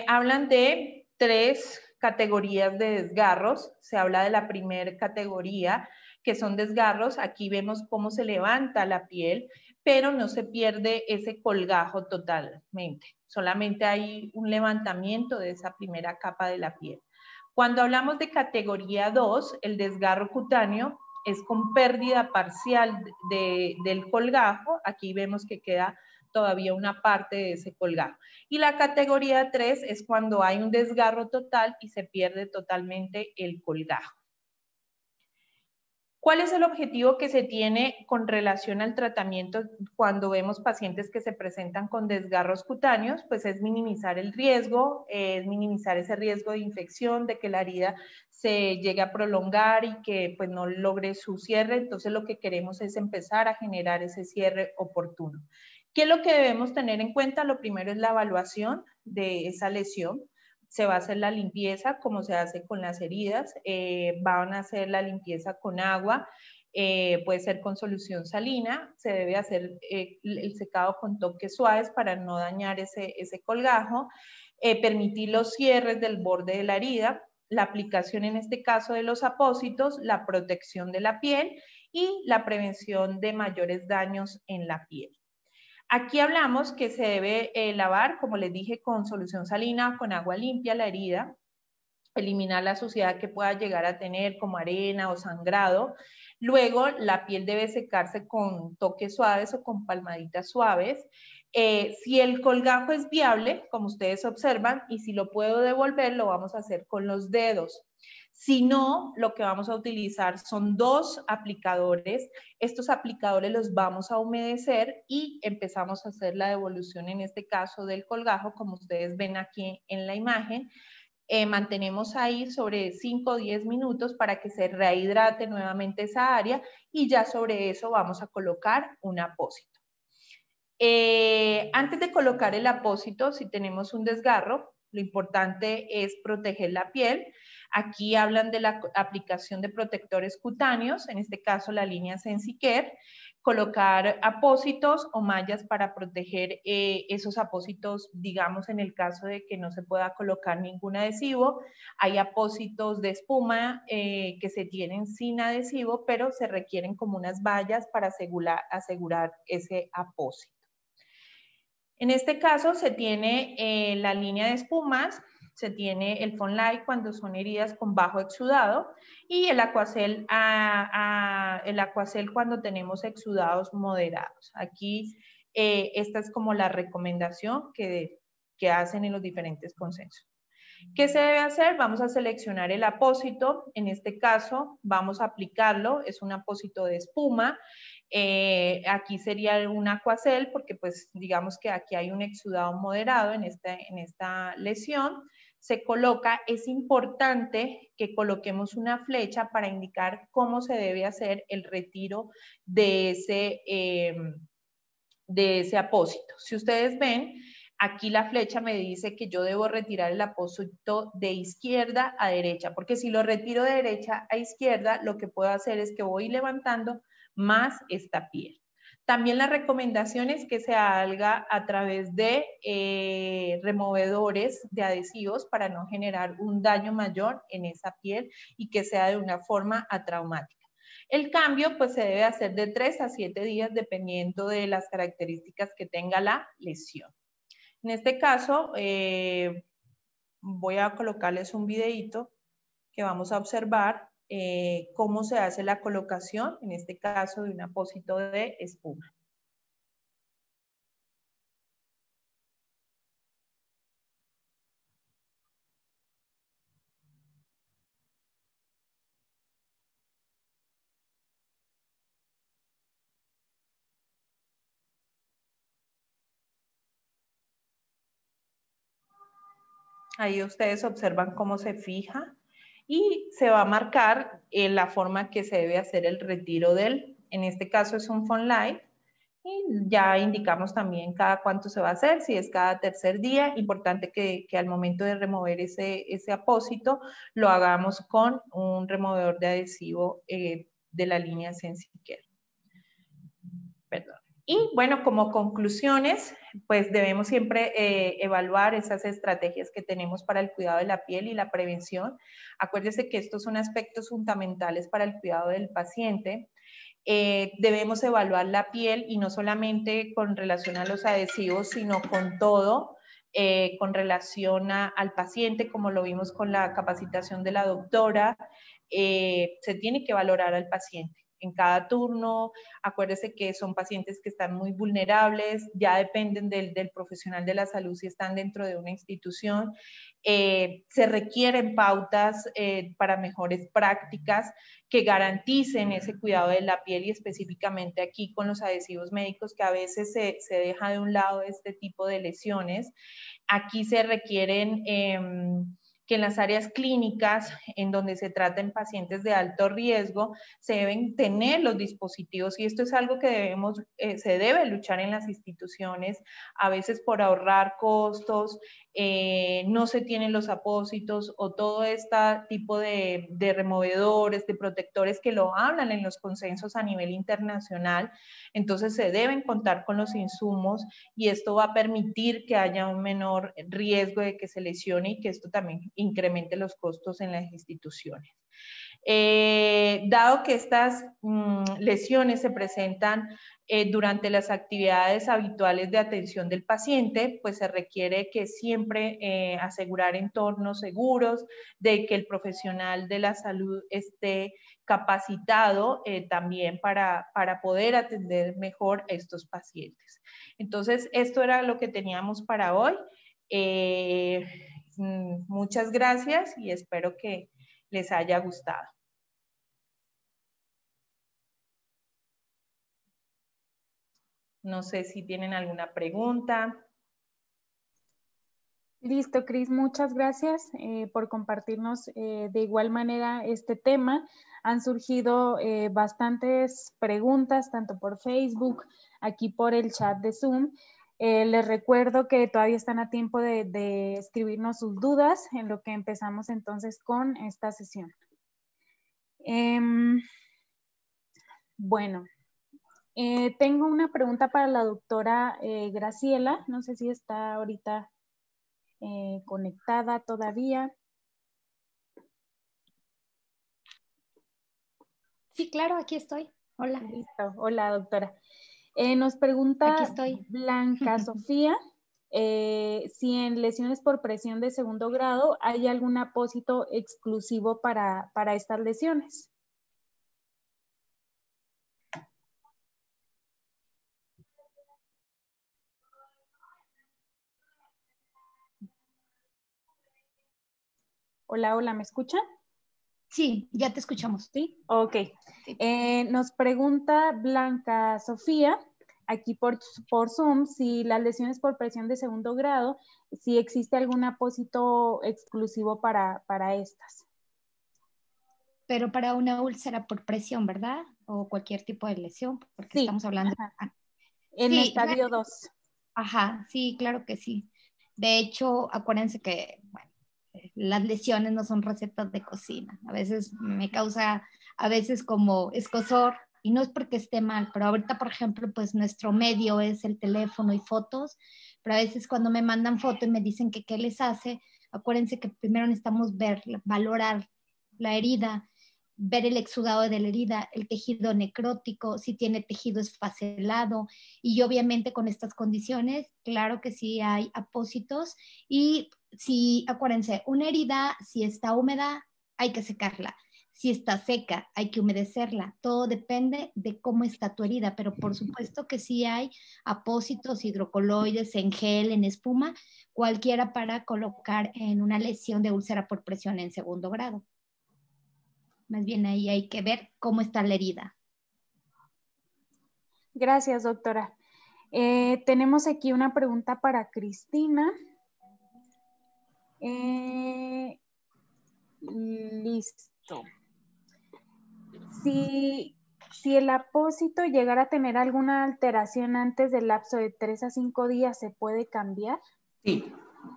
C: Hablan de 3 categorías de desgarros. Se habla de la primera categoría, que son desgarros. Aquí vemos cómo se levanta la piel, pero no se pierde ese colgajo totalmente. Solamente hay un levantamiento de esa primera capa de la piel. Cuando hablamos de categoría 2, el desgarro cutáneo es con pérdida parcial del colgajo. Aquí vemos que queda todavía una parte de ese colgajo. Y la categoría 3 es cuando hay un desgarro total y se pierde totalmente el colgajo. ¿Cuál es el objetivo que se tiene con relación al tratamiento cuando vemos pacientes que se presentan con desgarros cutáneos? Pues es minimizar el riesgo, es minimizar ese riesgo de infección, de que la herida se llegue a prolongar y que pues no logre su cierre. Entonces lo que queremos es empezar a generar ese cierre oportuno. ¿Qué es lo que debemos tener en cuenta? Lo primero es la evaluación de esa lesión. Se va a hacer la limpieza como se hace con las heridas, van a hacer la limpieza con agua, puede ser con solución salina, se debe hacer el secado con toques suaves para no dañar ese colgajo, permitir los cierres del borde de la herida, la aplicación en este caso de los apósitos, la protección de la piel y la prevención de mayores daños en la piel. Aquí hablamos que se debe lavar, como les dije, con solución salina, con agua limpia la herida, eliminar la suciedad que pueda llegar a tener como arena o sangrado. Luego la piel debe secarse con toques suaves o con palmaditas suaves. Si el colgajo es viable, como ustedes observan, y si lo puedo devolver, lo vamos a hacer con los dedos. Si no, lo que vamos a utilizar son 2 aplicadores. Estos aplicadores los vamos a humedecer y empezamos a hacer la devolución, en este caso del colgajo, como ustedes ven aquí en la imagen. Mantenemos ahí sobre 5 o 10 minutos para que se rehidrate nuevamente esa área y ya sobre eso vamos a colocar un apósito. Antes de colocar el apósito, si tenemos un desgarro, lo importante es proteger la piel. Aquí hablan de la aplicación de protectores cutáneos, en este caso la línea Sensi-Care, colocar apósitos o mallas para proteger esos apósitos, digamos en el caso de que no se pueda colocar ningún adhesivo. Hay apósitos de espuma que se tienen sin adhesivo, pero se requieren como unas vallas para asegurar ese apósito. En este caso se tiene la línea de espumas, se tiene el Fonlight cuando son heridas con bajo exudado y el Aquacel cuando tenemos exudados moderados. Aquí esta es como la recomendación que hacen en los diferentes consensos. ¿Qué se debe hacer? Vamos a seleccionar el apósito. En este caso, vamos a aplicarlo. Es un apósito de espuma. Aquí sería un Aquacel, porque pues digamos que aquí hay un exudado moderado en esta lesión. Se coloca, es importante que coloquemos una flecha para indicar cómo se debe hacer el retiro de ese apósito. Si ustedes ven, aquí la flecha me dice que yo debo retirar el apósito de izquierda a derecha, porque si lo retiro de derecha a izquierda, lo que puedo hacer es que voy levantando más esta piel. También la recomendación es que se haga a través de removedores de adhesivos para no generar un daño mayor en esa piel y que sea de una forma atraumática. El cambio pues se debe hacer de 3 a 7 días dependiendo de las características que tenga la lesión. En este caso voy a colocarles un videito que vamos a observar cómo se hace la colocación, en este caso de un apósito de espuma. Ahí ustedes observan cómo se fija y se va a marcar la forma que se debe hacer el retiro del, en este caso es un Phone Light, y ya indicamos también cada cuánto se va a hacer, si es cada tercer día. Importante que al momento de remover ese apósito lo hagamos con un removedor de adhesivo de la línea Sensi-Care. Perdón. Y bueno, como conclusiones, pues debemos siempre evaluar esas estrategias que tenemos para el cuidado de la piel y la prevención. Acuérdese que estos son aspectos fundamentales para el cuidado del paciente. Debemos evaluar la piel y no solamente con relación a los adhesivos, sino con todo, con relación al paciente, como lo vimos con la capacitación de la doctora. Se tiene que valorar al paciente en cada turno. Acuérdese que son pacientes que están muy vulnerables, ya dependen del profesional de la salud si están dentro de una institución. Se requieren pautas para mejores prácticas que garanticen ese cuidado de la piel y específicamente aquí con los adhesivos médicos que a veces se deja de un lado este tipo de lesiones. Aquí se requieren que en las áreas clínicas en donde se traten pacientes de alto riesgo se deben tener los dispositivos y esto es algo que se debe luchar en las instituciones, a veces por ahorrar costos, no se tienen los apósitos o todo este tipo de removedores, de protectores que lo hablan en los consensos a nivel internacional, entonces se deben contar con los insumos y esto va a permitir que haya un menor riesgo de que se lesione y que esto también incremente los costos en las instituciones. Dado que estas lesiones se presentan durante las actividades habituales de atención del paciente, pues se requiere que siempre asegurar entornos seguros, de que el profesional de la salud esté capacitado también para poder atender mejor a estos pacientes. Entonces, esto era lo que teníamos para hoy. Muchas gracias y espero que les haya gustado. No sé si tienen alguna pregunta.
A: Listo, Cris, muchas gracias por compartirnos de igual manera este tema. Han surgido bastantes preguntas, tanto por Facebook, aquí por el chat de Zoom. Les recuerdo que todavía están a tiempo de escribirnos sus dudas en lo que empezamos entonces con esta sesión. Bueno, tengo una pregunta para la doctora Graciela. No sé si está ahorita conectada todavía.
B: Sí, claro, aquí estoy. Hola.
A: Listo. Hola, doctora. Nos pregunta
B: Aquí estoy.
A: Blanca Sofía si en lesiones por presión de segundo grado hay algún apósito exclusivo para estas lesiones. Hola, hola, ¿me escuchan?
B: Sí, ya te escuchamos.
A: Sí, ok.
B: Sí.
A: Nos pregunta Blanca Sofía, aquí por Zoom, si las lesiones por presión de segundo grado, si existe algún apósito exclusivo para estas.
B: Pero para una úlcera por presión, ¿verdad? O cualquier tipo de lesión, porque
A: Sí,
B: estamos hablando.
A: ajá. En
B: Sí,
A: estadio 2.
B: ajá, sí, claro que sí. De hecho, acuérdense que, bueno, las lesiones no son recetas de cocina. A veces me causa, a veces como escozor, y no es porque esté mal, pero ahorita, por ejemplo, pues nuestro medio es el teléfono y fotos, pero a veces cuando me mandan fotos y me dicen que qué les hace, acuérdense que primero necesitamos ver, valorar la herida, ver el exudado de la herida, el tejido necrótico, si tiene tejido esfacelado, y obviamente con estas condiciones, claro que sí hay apósitos, y si, acuérdense, una herida, si está húmeda, hay que secarla. Si está seca, hay que humedecerla. Todo depende de cómo está tu herida, pero por supuesto que sí hay apósitos hidrocoloides en gel, en espuma, cualquiera para colocar en una lesión de úlcera por presión en segundo grado. Más bien ahí hay que ver cómo está la herida.
A: Gracias, doctora. Tenemos aquí una pregunta para Cristina. Listo. Si el apósito llegara a tener alguna alteración antes del lapso de 3 a 5 días, ¿se puede cambiar?
C: Sí,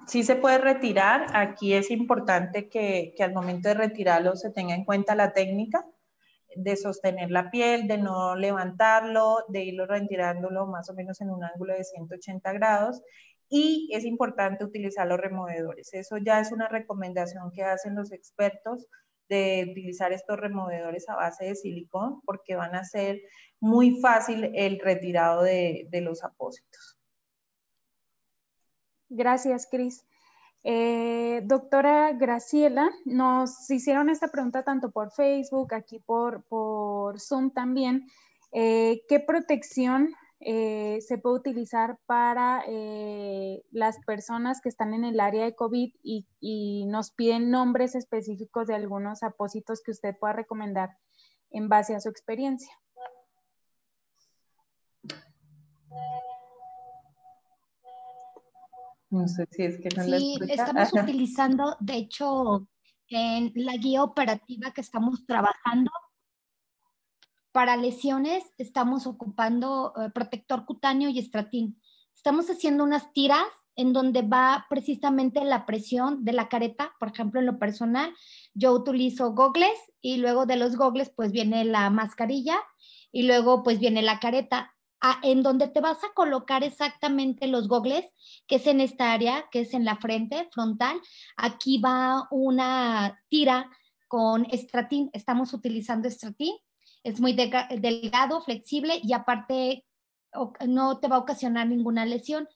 C: sí se puede retirar. Aquí es importante que al momento de retirarlo se tenga en cuenta la técnica de sostener la piel, de no levantarlo, de irlo retirándolo más o menos en un ángulo de 180 grados. Y es importante utilizar los removedores. Eso ya es una recomendación que hacen los expertos de utilizar estos removedores a base de silicón porque van a hacer muy fácil el retirado de los apósitos.
A: Gracias, Cris. Doctora Graciela, nos hicieron esta pregunta tanto por Facebook, aquí por Zoom también. ¿Qué protección se puede utilizar para las personas que están en el área de COVID y nos piden nombres específicos de algunos apósitos que usted pueda recomendar en base a su experiencia?
C: No sé si es que no la
B: Sí,
C: escucha.
B: estamos utilizando, de hecho, en la guía operativa que estamos trabajando para lesiones, estamos ocupando protector cutáneo y estratín. Estamos haciendo unas tiras en donde va precisamente la presión de la careta. Por ejemplo, en lo personal, yo utilizo gogles y luego de los gogles pues viene la mascarilla y luego pues viene la careta. En donde te vas a colocar exactamente los gogles, que es en esta área, que es en la frente frontal. Aquí va una tira con estratín. Estamos utilizando estratín. Es muy delgado, flexible y aparte no te va a ocasionar ninguna lesión.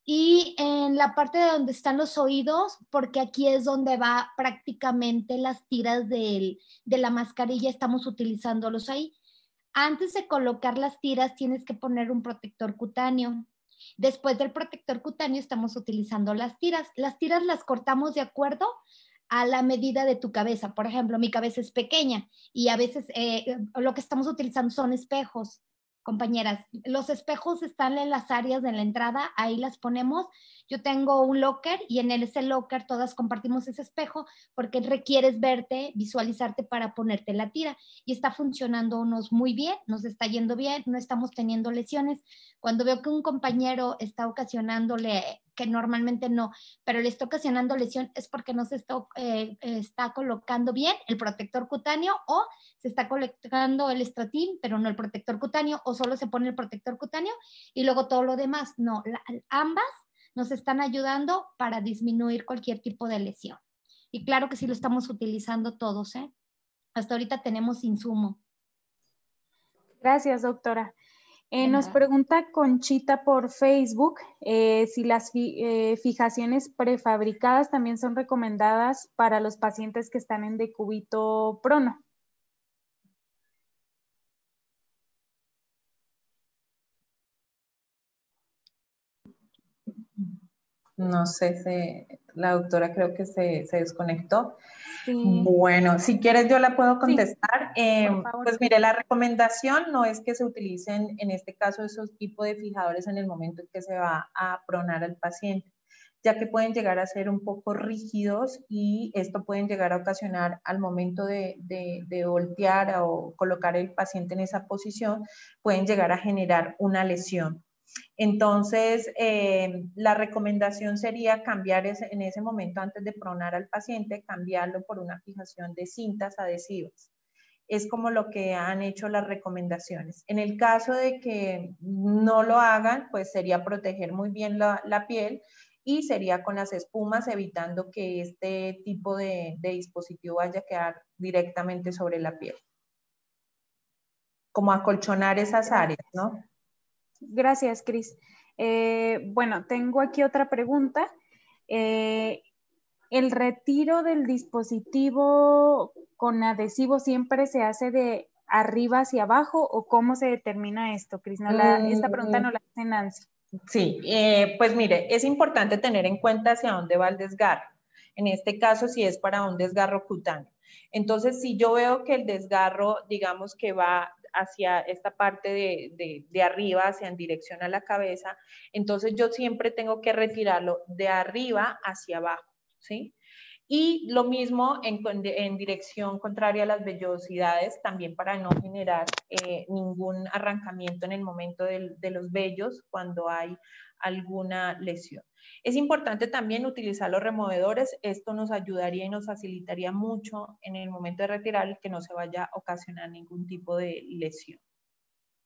B: Y en la parte de donde están los oídos, porque aquí es donde va prácticamente las tiras de la mascarilla, estamos utilizándolos ahí. Antes de colocar las tiras tienes que poner un protector cutáneo. Después del protector cutáneo estamos utilizando las tiras. Las tiras las cortamos de acuerdo a la medida de tu cabeza. Por ejemplo, mi cabeza es pequeña y a veces lo que estamos utilizando son espejos, compañeras. Los espejos están en las áreas de la entrada, ahí las ponemos. Yo tengo un locker y en ese locker todas compartimos ese espejo porque requieres verte, visualizarte para ponerte la tira y está funcionándonos muy bien, nos está yendo bien, no estamos teniendo lesiones. Cuando veo que un compañero está ocasionándole, que normalmente no, pero le está ocasionando lesión, es porque no se está colocando bien el protector cutáneo o se está colocando el estratín, pero no el protector cutáneo, o solo se pone el protector cutáneo y luego todo lo demás. No, ambas nos están ayudando para disminuir cualquier tipo de lesión. Y claro que sí lo estamos utilizando todos, ¿eh? Hasta ahorita tenemos insumo.
A: Gracias, doctora. Nos pregunta Conchita por Facebook si las fijaciones prefabricadas también son recomendadas para los pacientes que están en decúbito prono.
C: No sé si La doctora creo que se desconectó.
A: Sí.
C: Bueno, si quieres yo la puedo
A: Sí,
C: contestar.
A: por favor.
C: Pues mire, la recomendación no es que se utilicen en este caso esos tipos de fijadores en el momento en que se va a pronar al paciente, ya que pueden llegar a ser un poco rígidos y esto pueden llegar a ocasionar al momento de voltear o colocar el paciente en esa posición, pueden llegar a generar una lesión. Entonces, la recomendación sería cambiar en ese momento, antes de pronar al paciente, cambiarlo por una fijación de cintas adhesivas. Es como lo que han hecho las recomendaciones. En el caso de que no lo hagan, pues sería proteger muy bien la piel y sería con las espumas, evitando que este tipo de dispositivo vaya a quedar directamente sobre la piel. Como acolchonar esas áreas, ¿no?
A: Gracias, Cris. Bueno, tengo aquí otra pregunta. ¿El retiro del dispositivo con adhesivo siempre se hace de arriba hacia abajo o cómo se determina esto, Cris? Esta pregunta no la hace Nancy.
C: Sí, pues mire, es importante tener en cuenta hacia dónde va el desgarro. En este caso, si es para un desgarro cutáneo. Entonces, si yo veo que el desgarro, digamos que va hacia esta parte de arriba, hacia en dirección a la cabeza, entonces yo siempre tengo que retirarlo de arriba hacia abajo, ¿sí? Y lo mismo en dirección contraria a las vellosidades, también para no generar ningún arrancamiento en el momento de los vellos cuando hay alguna lesión. Es importante también utilizar los removedores. Esto nos ayudaría y nos facilitaría mucho en el momento de retirar y que no se vaya a ocasionar ningún tipo de lesión.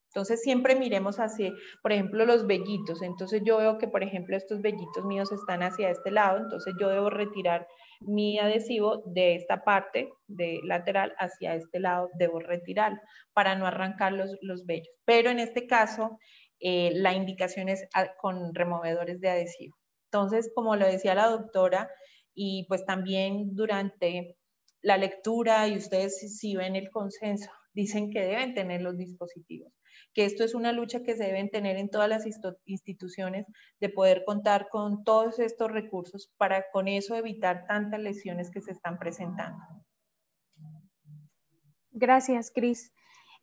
C: Entonces siempre miremos hacia, por ejemplo, los vellitos. Entonces yo veo que, por ejemplo, estos vellitos míos están hacia este lado, entonces yo debo retirar mi adhesivo de esta parte de lateral hacia este lado, debo retirarlo para no arrancar los vellos. Pero en este caso, la indicación es con removedores de adhesivo. Entonces, como lo decía la doctora, y pues también durante la lectura, y ustedes si ven el consenso, dicen que deben tener los dispositivos, que esto es una lucha que se deben tener en todas las instituciones, de poder contar con todos estos recursos para con eso evitar tantas lesiones que se están presentando.
A: Gracias, Cris.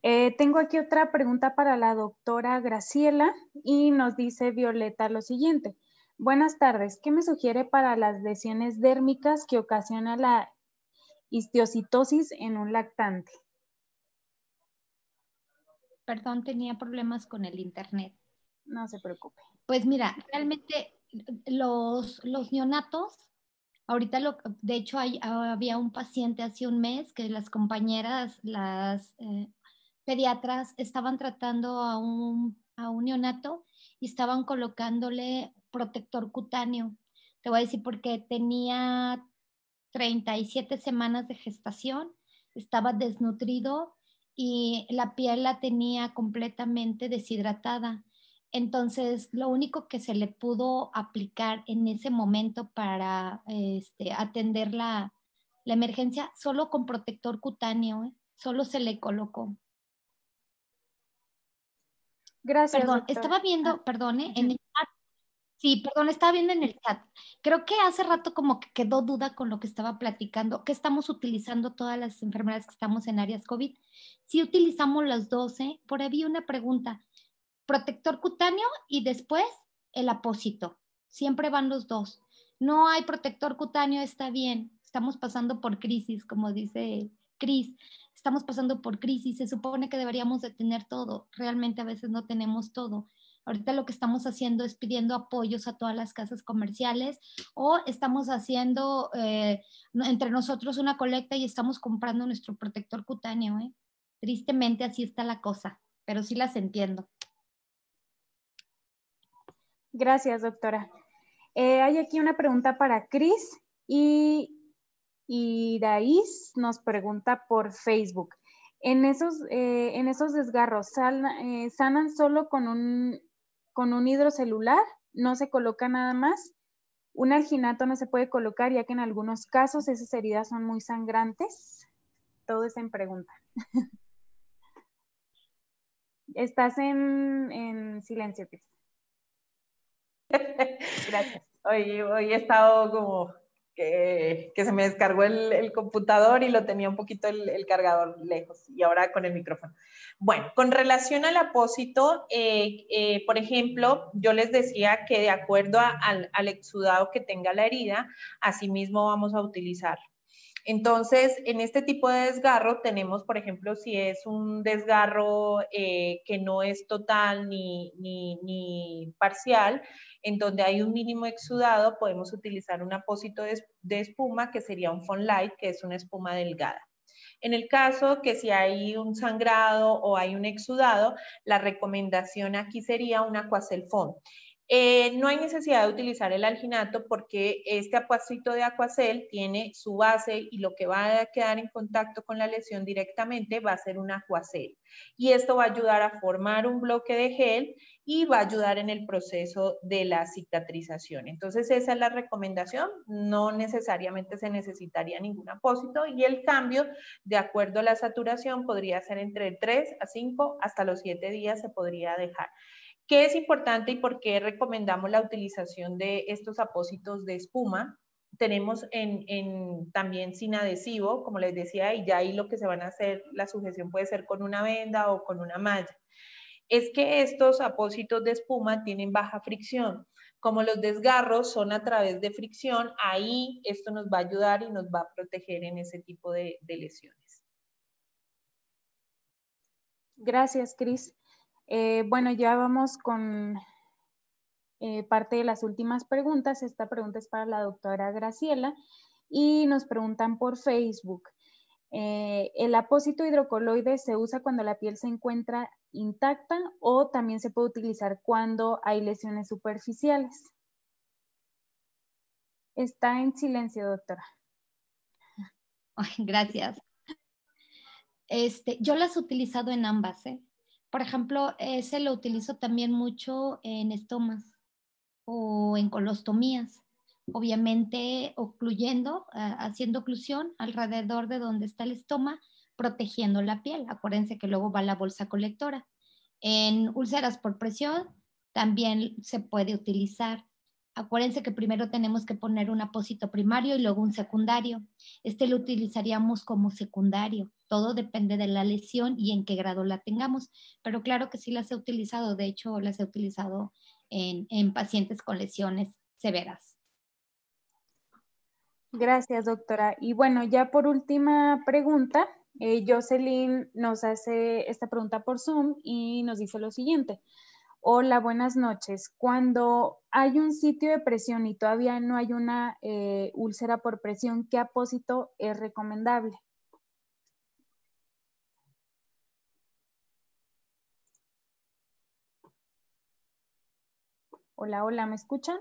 A: Tengo aquí otra pregunta para la doctora Graciela y nos dice Violeta lo siguiente. Buenas tardes, ¿qué me sugiere para las lesiones dérmicas que ocasiona la histiocitosis en un lactante?
B: Perdón, tenía problemas con el internet.
A: No se preocupe.
B: Pues mira, realmente los neonatos, ahorita de hecho había un paciente hace un mes que las compañeras, las pediatras, estaban tratando a un neonato y estaban colocándole protector cutáneo. Te voy a decir porque tenía 37 semanas de gestación, estaba desnutrido y la piel la tenía completamente deshidratada. Entonces, lo único que se le pudo aplicar en ese momento para atender la emergencia, solo con protector cutáneo, solo se le colocó.
A: Gracias,
B: Perdón,
A: doctora.
B: estaba viendo, en el chat. Sí, perdón, estaba viendo en el chat. Creo que hace rato como que quedó duda con lo que estaba platicando, que estamos utilizando todas las enfermeras que estamos en áreas COVID. Sí utilizamos las 12, por ahí vi una pregunta. Protector cutáneo y después el apósito. Siempre van los dos. No hay protector cutáneo, está bien. Estamos pasando por crisis, como dice Cris. Estamos pasando por crisis. Se supone que deberíamos de tener todo. Realmente a veces no tenemos todo. Ahorita lo que estamos haciendo es pidiendo apoyos a todas las casas comerciales o estamos haciendo entre nosotros una colecta y estamos comprando nuestro protector cutáneo. Tristemente así está la cosa, pero sí las entiendo.
A: Gracias, doctora. Hay aquí una pregunta para Cris y Daís nos pregunta por Facebook. En esos desgarros, ¿sanan solo con un hidrocelular? ¿No se coloca nada más? ¿Un alginato no se puede colocar ya que en algunos casos esas heridas son muy sangrantes? Todo es en pregunta. Estás en silencio, Cris. Gracias.
C: Hoy he estado como que se me descargó el computador y lo tenía un poquito el cargador lejos y ahora con el micrófono. Bueno, con relación al apósito, por ejemplo, yo les decía que de acuerdo al exudado que tenga la herida, asimismo vamos a utilizar. Entonces, en este tipo de desgarro tenemos, por ejemplo, si es un desgarro que no es total ni parcial, en donde hay un mínimo exudado, podemos utilizar un apósito de espuma, que sería un Foam Light, que es una espuma delgada. En el caso que si hay un sangrado o hay un exudado, la recomendación aquí sería un Aquacel Foam. No hay necesidad de utilizar el alginato porque este apósito de Aquacel tiene su base y lo que va a quedar en contacto con la lesión directamente va a ser un Aquacel. Y esto va a ayudar a formar un bloque de gel y va a ayudar en el proceso de la cicatrización. Entonces esa es la recomendación, no necesariamente se necesitaría ningún apósito y el cambio de acuerdo a la saturación podría ser entre 3 a 5 hasta los 7 días se podría dejar. ¿Qué es importante y por qué recomendamos la utilización de estos apósitos de espuma? Tenemos también sin adhesivo, como les decía, y ya ahí lo que se van a hacer, la sujeción puede ser con una venda o con una malla. Es que estos apósitos de espuma tienen baja fricción. Como los desgarros son a través de fricción, ahí esto nos va a ayudar y nos va a proteger en ese tipo de lesiones.
A: Gracias, Cris. Bueno, ya vamos con parte de las últimas preguntas. Esta pregunta es para la doctora Graciela y nos preguntan por Facebook. ¿El apósito hidrocoloide se usa cuando la piel se encuentra intacta o también se puede utilizar cuando hay lesiones superficiales? Está en silencio, doctora.
B: Ay, gracias. Yo las he utilizado en ambas, ¿eh? Por ejemplo, ese lo utilizo también mucho en estomas o en colostomías. Obviamente ocluyendo, haciendo oclusión alrededor de donde está el estoma, protegiendo la piel. Acuérdense que luego va la bolsa colectora. En úlceras por presión también se puede utilizar. Acuérdense que primero tenemos que poner un apósito primario y luego un secundario. Lo utilizaríamos como secundario. Todo depende de la lesión y en qué grado la tengamos. Pero claro que sí las he utilizado. De hecho, las he utilizado en pacientes con lesiones severas.
A: Gracias, doctora. Y bueno, ya por última pregunta, Jocelyn nos hace esta pregunta por Zoom y nos dice lo siguiente. Hola, buenas noches. Cuando hay un sitio de presión y todavía no hay una úlcera por presión, ¿qué apósito es recomendable? Hola, hola, ¿me escuchan?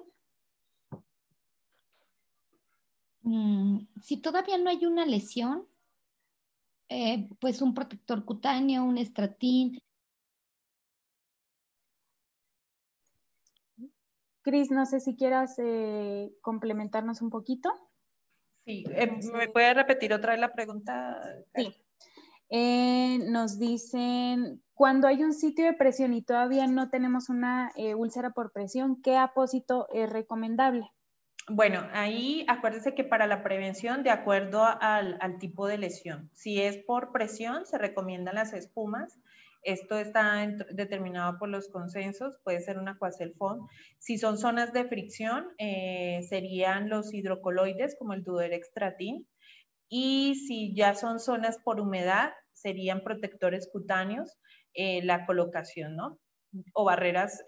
B: Si todavía no hay una lesión, pues un protector cutáneo, un estratín.
A: Cris, no sé si quieras complementarnos un poquito.
C: Sí, ¿me puede repetir otra vez la pregunta?
A: Sí. Nos dicen, cuando hay un sitio de presión y todavía no tenemos una úlcera por presión, ¿qué apósito es recomendable?
C: Bueno, ahí acuérdense que para la prevención, de acuerdo al tipo de lesión, si es por presión, se recomiendan las espumas. Esto está determinado por los consensos, puede ser un Aquacel Foam. Si son zonas de fricción, serían los hidrocoloides, como el Durex-Tratin. Y si ya son zonas por humedad, serían protectores cutáneos, la colocación, ¿no? O barreras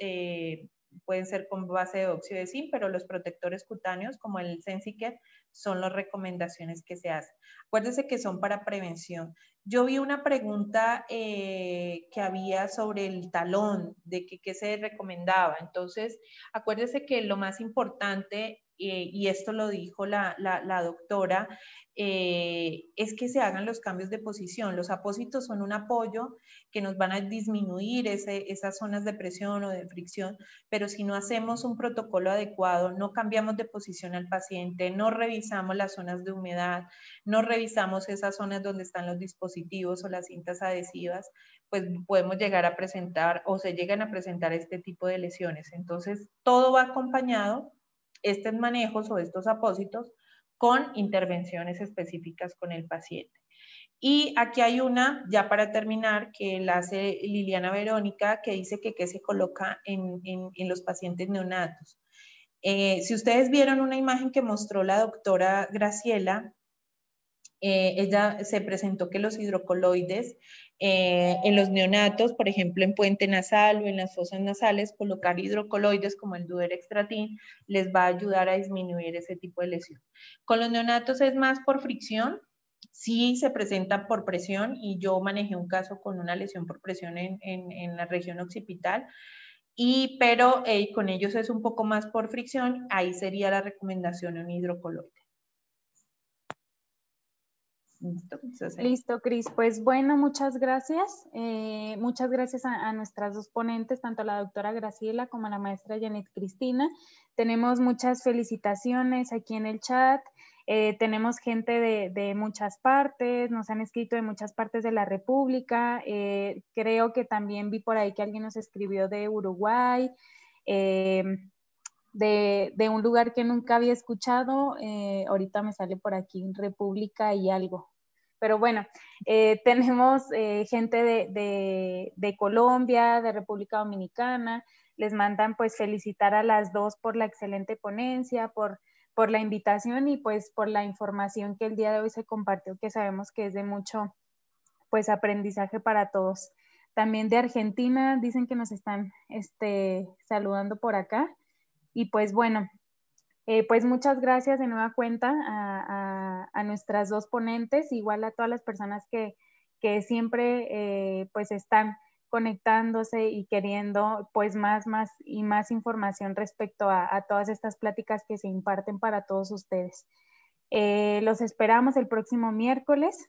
C: pueden ser con base de óxido de zinc, pero los protectores cutáneos como el Sensicare son las recomendaciones que se hacen. Acuérdense que son para prevención. Yo vi una pregunta que había sobre el talón, de qué se recomendaba. Entonces, acuérdense que lo más importante, y esto lo dijo la doctora, es que se hagan los cambios de posición. Los apósitos son un apoyo que nos van a disminuir esas zonas de presión o de fricción, pero si no hacemos un protocolo adecuado, no cambiamos de posición al paciente, no revisamos las zonas de humedad, no revisamos esas zonas donde están los dispositivos o las cintas adhesivas, pues podemos llegar a presentar o se llegan a presentar este tipo de lesiones. Entonces, todo va acompañado estos manejos o estos apósitos con intervenciones específicas con el paciente. Y aquí hay una, ya para terminar, que la hace Liliana Verónica, que dice que qué se coloca en los pacientes neonatos. Si ustedes vieron una imagen que mostró la doctora Graciela, ella se presentó que los hidrocoloides en los neonatos, por ejemplo en puente nasal o en las fosas nasales, colocar hidrocoloides como el Dudorextratin les va a ayudar a disminuir ese tipo de lesión. Con los neonatos es más por fricción, sí se presenta por presión, y yo manejé un caso con una lesión por presión en la región occipital, pero con ellos es un poco más por fricción, ahí sería la recomendación un hidrocoloide.
A: Listo, Cris. Pues bueno, muchas gracias. Muchas gracias a nuestras dos ponentes, tanto a la doctora Graciela como a la maestra Janet Cristina. Tenemos muchas felicitaciones aquí en el chat. Tenemos gente de muchas partes, nos han escrito de muchas partes de la República. Creo que también vi por ahí que alguien nos escribió de Uruguay. De un lugar que nunca había escuchado, ahorita me sale por aquí República y algo, pero bueno, tenemos gente de Colombia, de República Dominicana, les mandan pues felicitar a las dos por la excelente ponencia, por la invitación y pues por la información que el día de hoy se compartió, que sabemos que es de mucho pues aprendizaje para todos. También de Argentina dicen que nos están saludando por acá. Y pues bueno, pues muchas gracias de nueva cuenta a nuestras dos ponentes, igual a todas las personas que siempre pues están conectándose y queriendo pues más información respecto a todas estas pláticas que se imparten para todos ustedes. Los esperamos el próximo miércoles.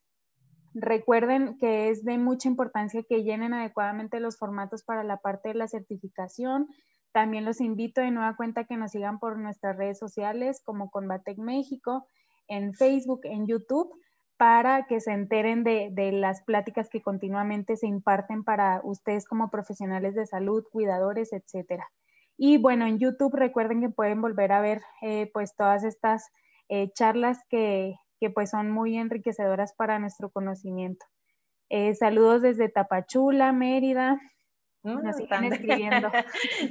A: Recuerden que es de mucha importancia que llenen adecuadamente los formatos para la parte de la certificación. También los invito de nueva cuenta que nos sigan por nuestras redes sociales como Convatec México, en Facebook, en YouTube, para que se enteren de las pláticas que continuamente se imparten para ustedes como profesionales de salud, cuidadores, etcétera. Y bueno, en YouTube recuerden que pueden volver a ver pues todas estas charlas que pues son muy enriquecedoras para nuestro conocimiento. Saludos desde Tapachula, Mérida. Nos siguen escribiendo.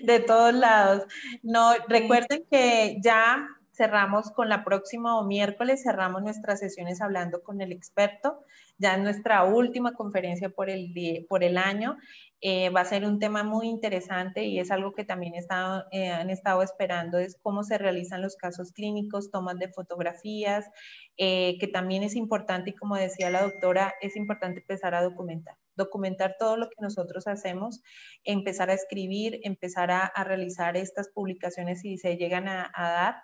C: De todos lados. No, recuerden que ya cerramos con la próxima miércoles, cerramos nuestras sesiones hablando con el experto, ya en nuestra última conferencia por el año. Va a ser un tema muy interesante y es algo que también han estado esperando, es cómo se realizan los casos clínicos, tomas de fotografías, que también es importante, y como decía la doctora, es importante empezar a documentar todo lo que nosotros hacemos, empezar a escribir, empezar a realizar estas publicaciones si se llegan a dar.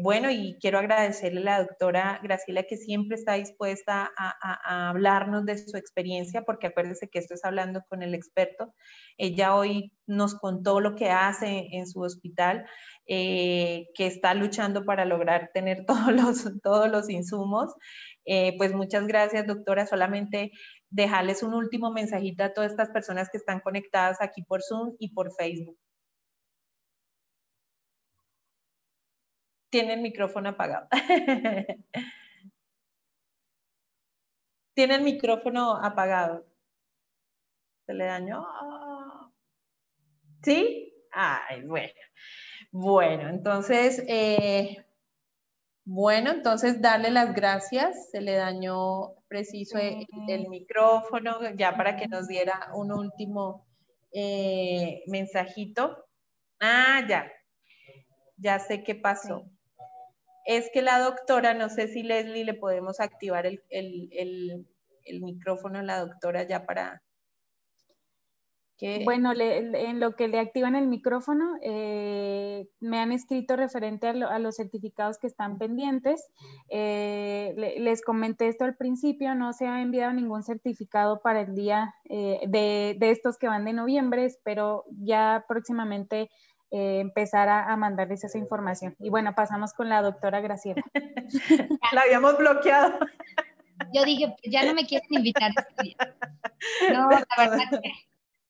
C: Bueno, y quiero agradecerle a la doctora Graciela, que siempre está dispuesta a hablarnos de su experiencia, porque acuérdense que esto es hablando con el experto. Ella hoy nos contó lo que hace en su hospital, que está luchando para lograr tener todos los insumos. Pues muchas gracias, doctora. Solamente dejarles un último mensajito a todas estas personas que están conectadas aquí por Zoom y por Facebook. Tiene el micrófono apagado. Tiene el micrófono apagado. ¿Se le dañó? ¿Sí? Ay, bueno. Bueno, entonces, darle las gracias. Se le dañó preciso el micrófono, ya para que nos diera un último mensajito. Ya sé qué pasó. Sí. Es que la doctora, no sé si Leslie le podemos activar el micrófono a la doctora ya para que...
A: Bueno, en lo que le activan el micrófono, me han escrito referente a los certificados que están pendientes. Les comenté esto al principio, no se ha enviado ningún certificado para el día de estos que van de noviembre, pero ya próximamente empezar a mandarles esa información. Y bueno, pasamos con la doctora Graciela.
C: La habíamos bloqueado.
B: Yo dije, pues ya no me quieren invitar a este día. No, la verdad que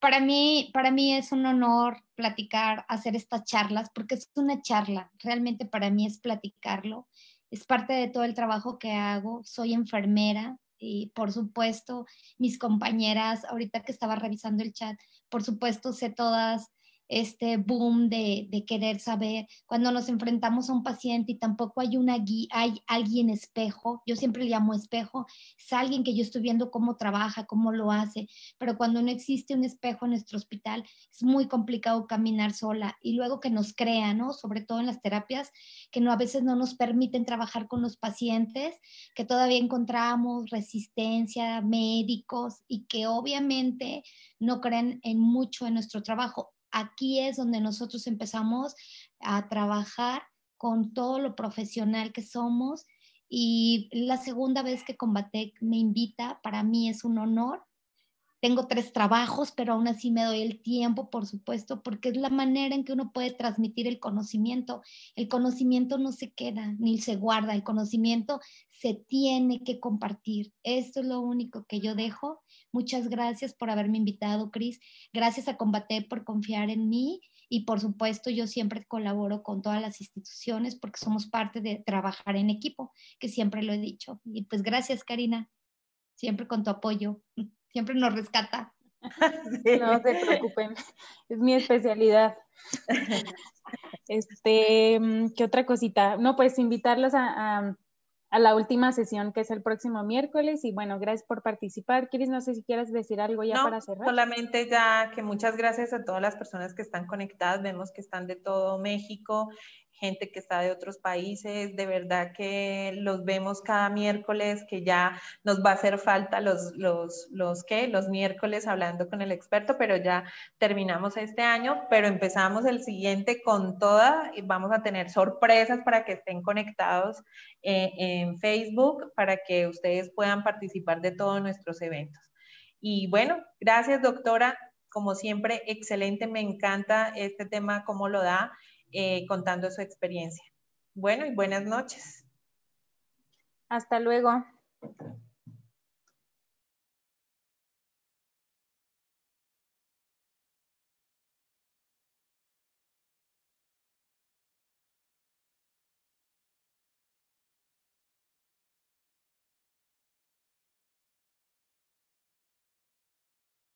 B: Para mí es un honor platicar, hacer estas charlas, porque es una charla. Realmente para mí es platicarlo. Es parte de todo el trabajo que hago. Soy enfermera y por supuesto mis compañeras, ahorita que estaba revisando el chat, por supuesto sé todas este boom de querer saber cuando nos enfrentamos a un paciente y tampoco hay una guía, hay alguien espejo. Yo siempre le llamo espejo. Es alguien que yo estoy viendo cómo trabaja, cómo lo hace, pero cuando no existe un espejo en nuestro hospital es muy complicado caminar sola y luego que nos crean, ¿no? Sobre todo en las terapias, que no, a veces no nos permiten trabajar con los pacientes, que todavía encontramos resistencia, médicos y que obviamente no creen en mucho en nuestro trabajo. Aquí es donde nosotros empezamos a trabajar con todo lo profesional que somos y la segunda vez que Combatec me invita, para mí es un honor. Tengo 3 trabajos, pero aún así me doy el tiempo, por supuesto, porque es la manera en que uno puede transmitir el conocimiento. El conocimiento no se queda ni se guarda, el conocimiento se tiene que compartir. Esto es lo único que yo dejo. Muchas gracias por haberme invitado, Cris. Gracias a Combatec por confiar en mí y por supuesto yo siempre colaboro con todas las instituciones porque somos parte de trabajar en equipo, que siempre lo he dicho. Y pues gracias, Karina, siempre con tu apoyo. Siempre nos rescata.
A: Sí. No se preocupen, es mi especialidad. ¿Qué otra cosita? No, pues invitarlos a la última sesión que es el próximo miércoles y bueno, gracias por participar. Cris, no sé si quieres decir algo ya para cerrar.
C: Solamente ya que muchas gracias a todas las personas que están conectadas, vemos que están de todo México, gente que está de otros países, de verdad que los vemos cada miércoles, que ya nos va a hacer falta los miércoles hablando con el experto, pero ya terminamos este año, pero empezamos el siguiente con toda y vamos a tener sorpresas para que estén conectados en Facebook, para que ustedes puedan participar de todos nuestros eventos. Y bueno, gracias doctora, como siempre, excelente, me encanta este tema, cómo lo da, contando su experiencia. Bueno, y buenas noches.
A: Hasta luego.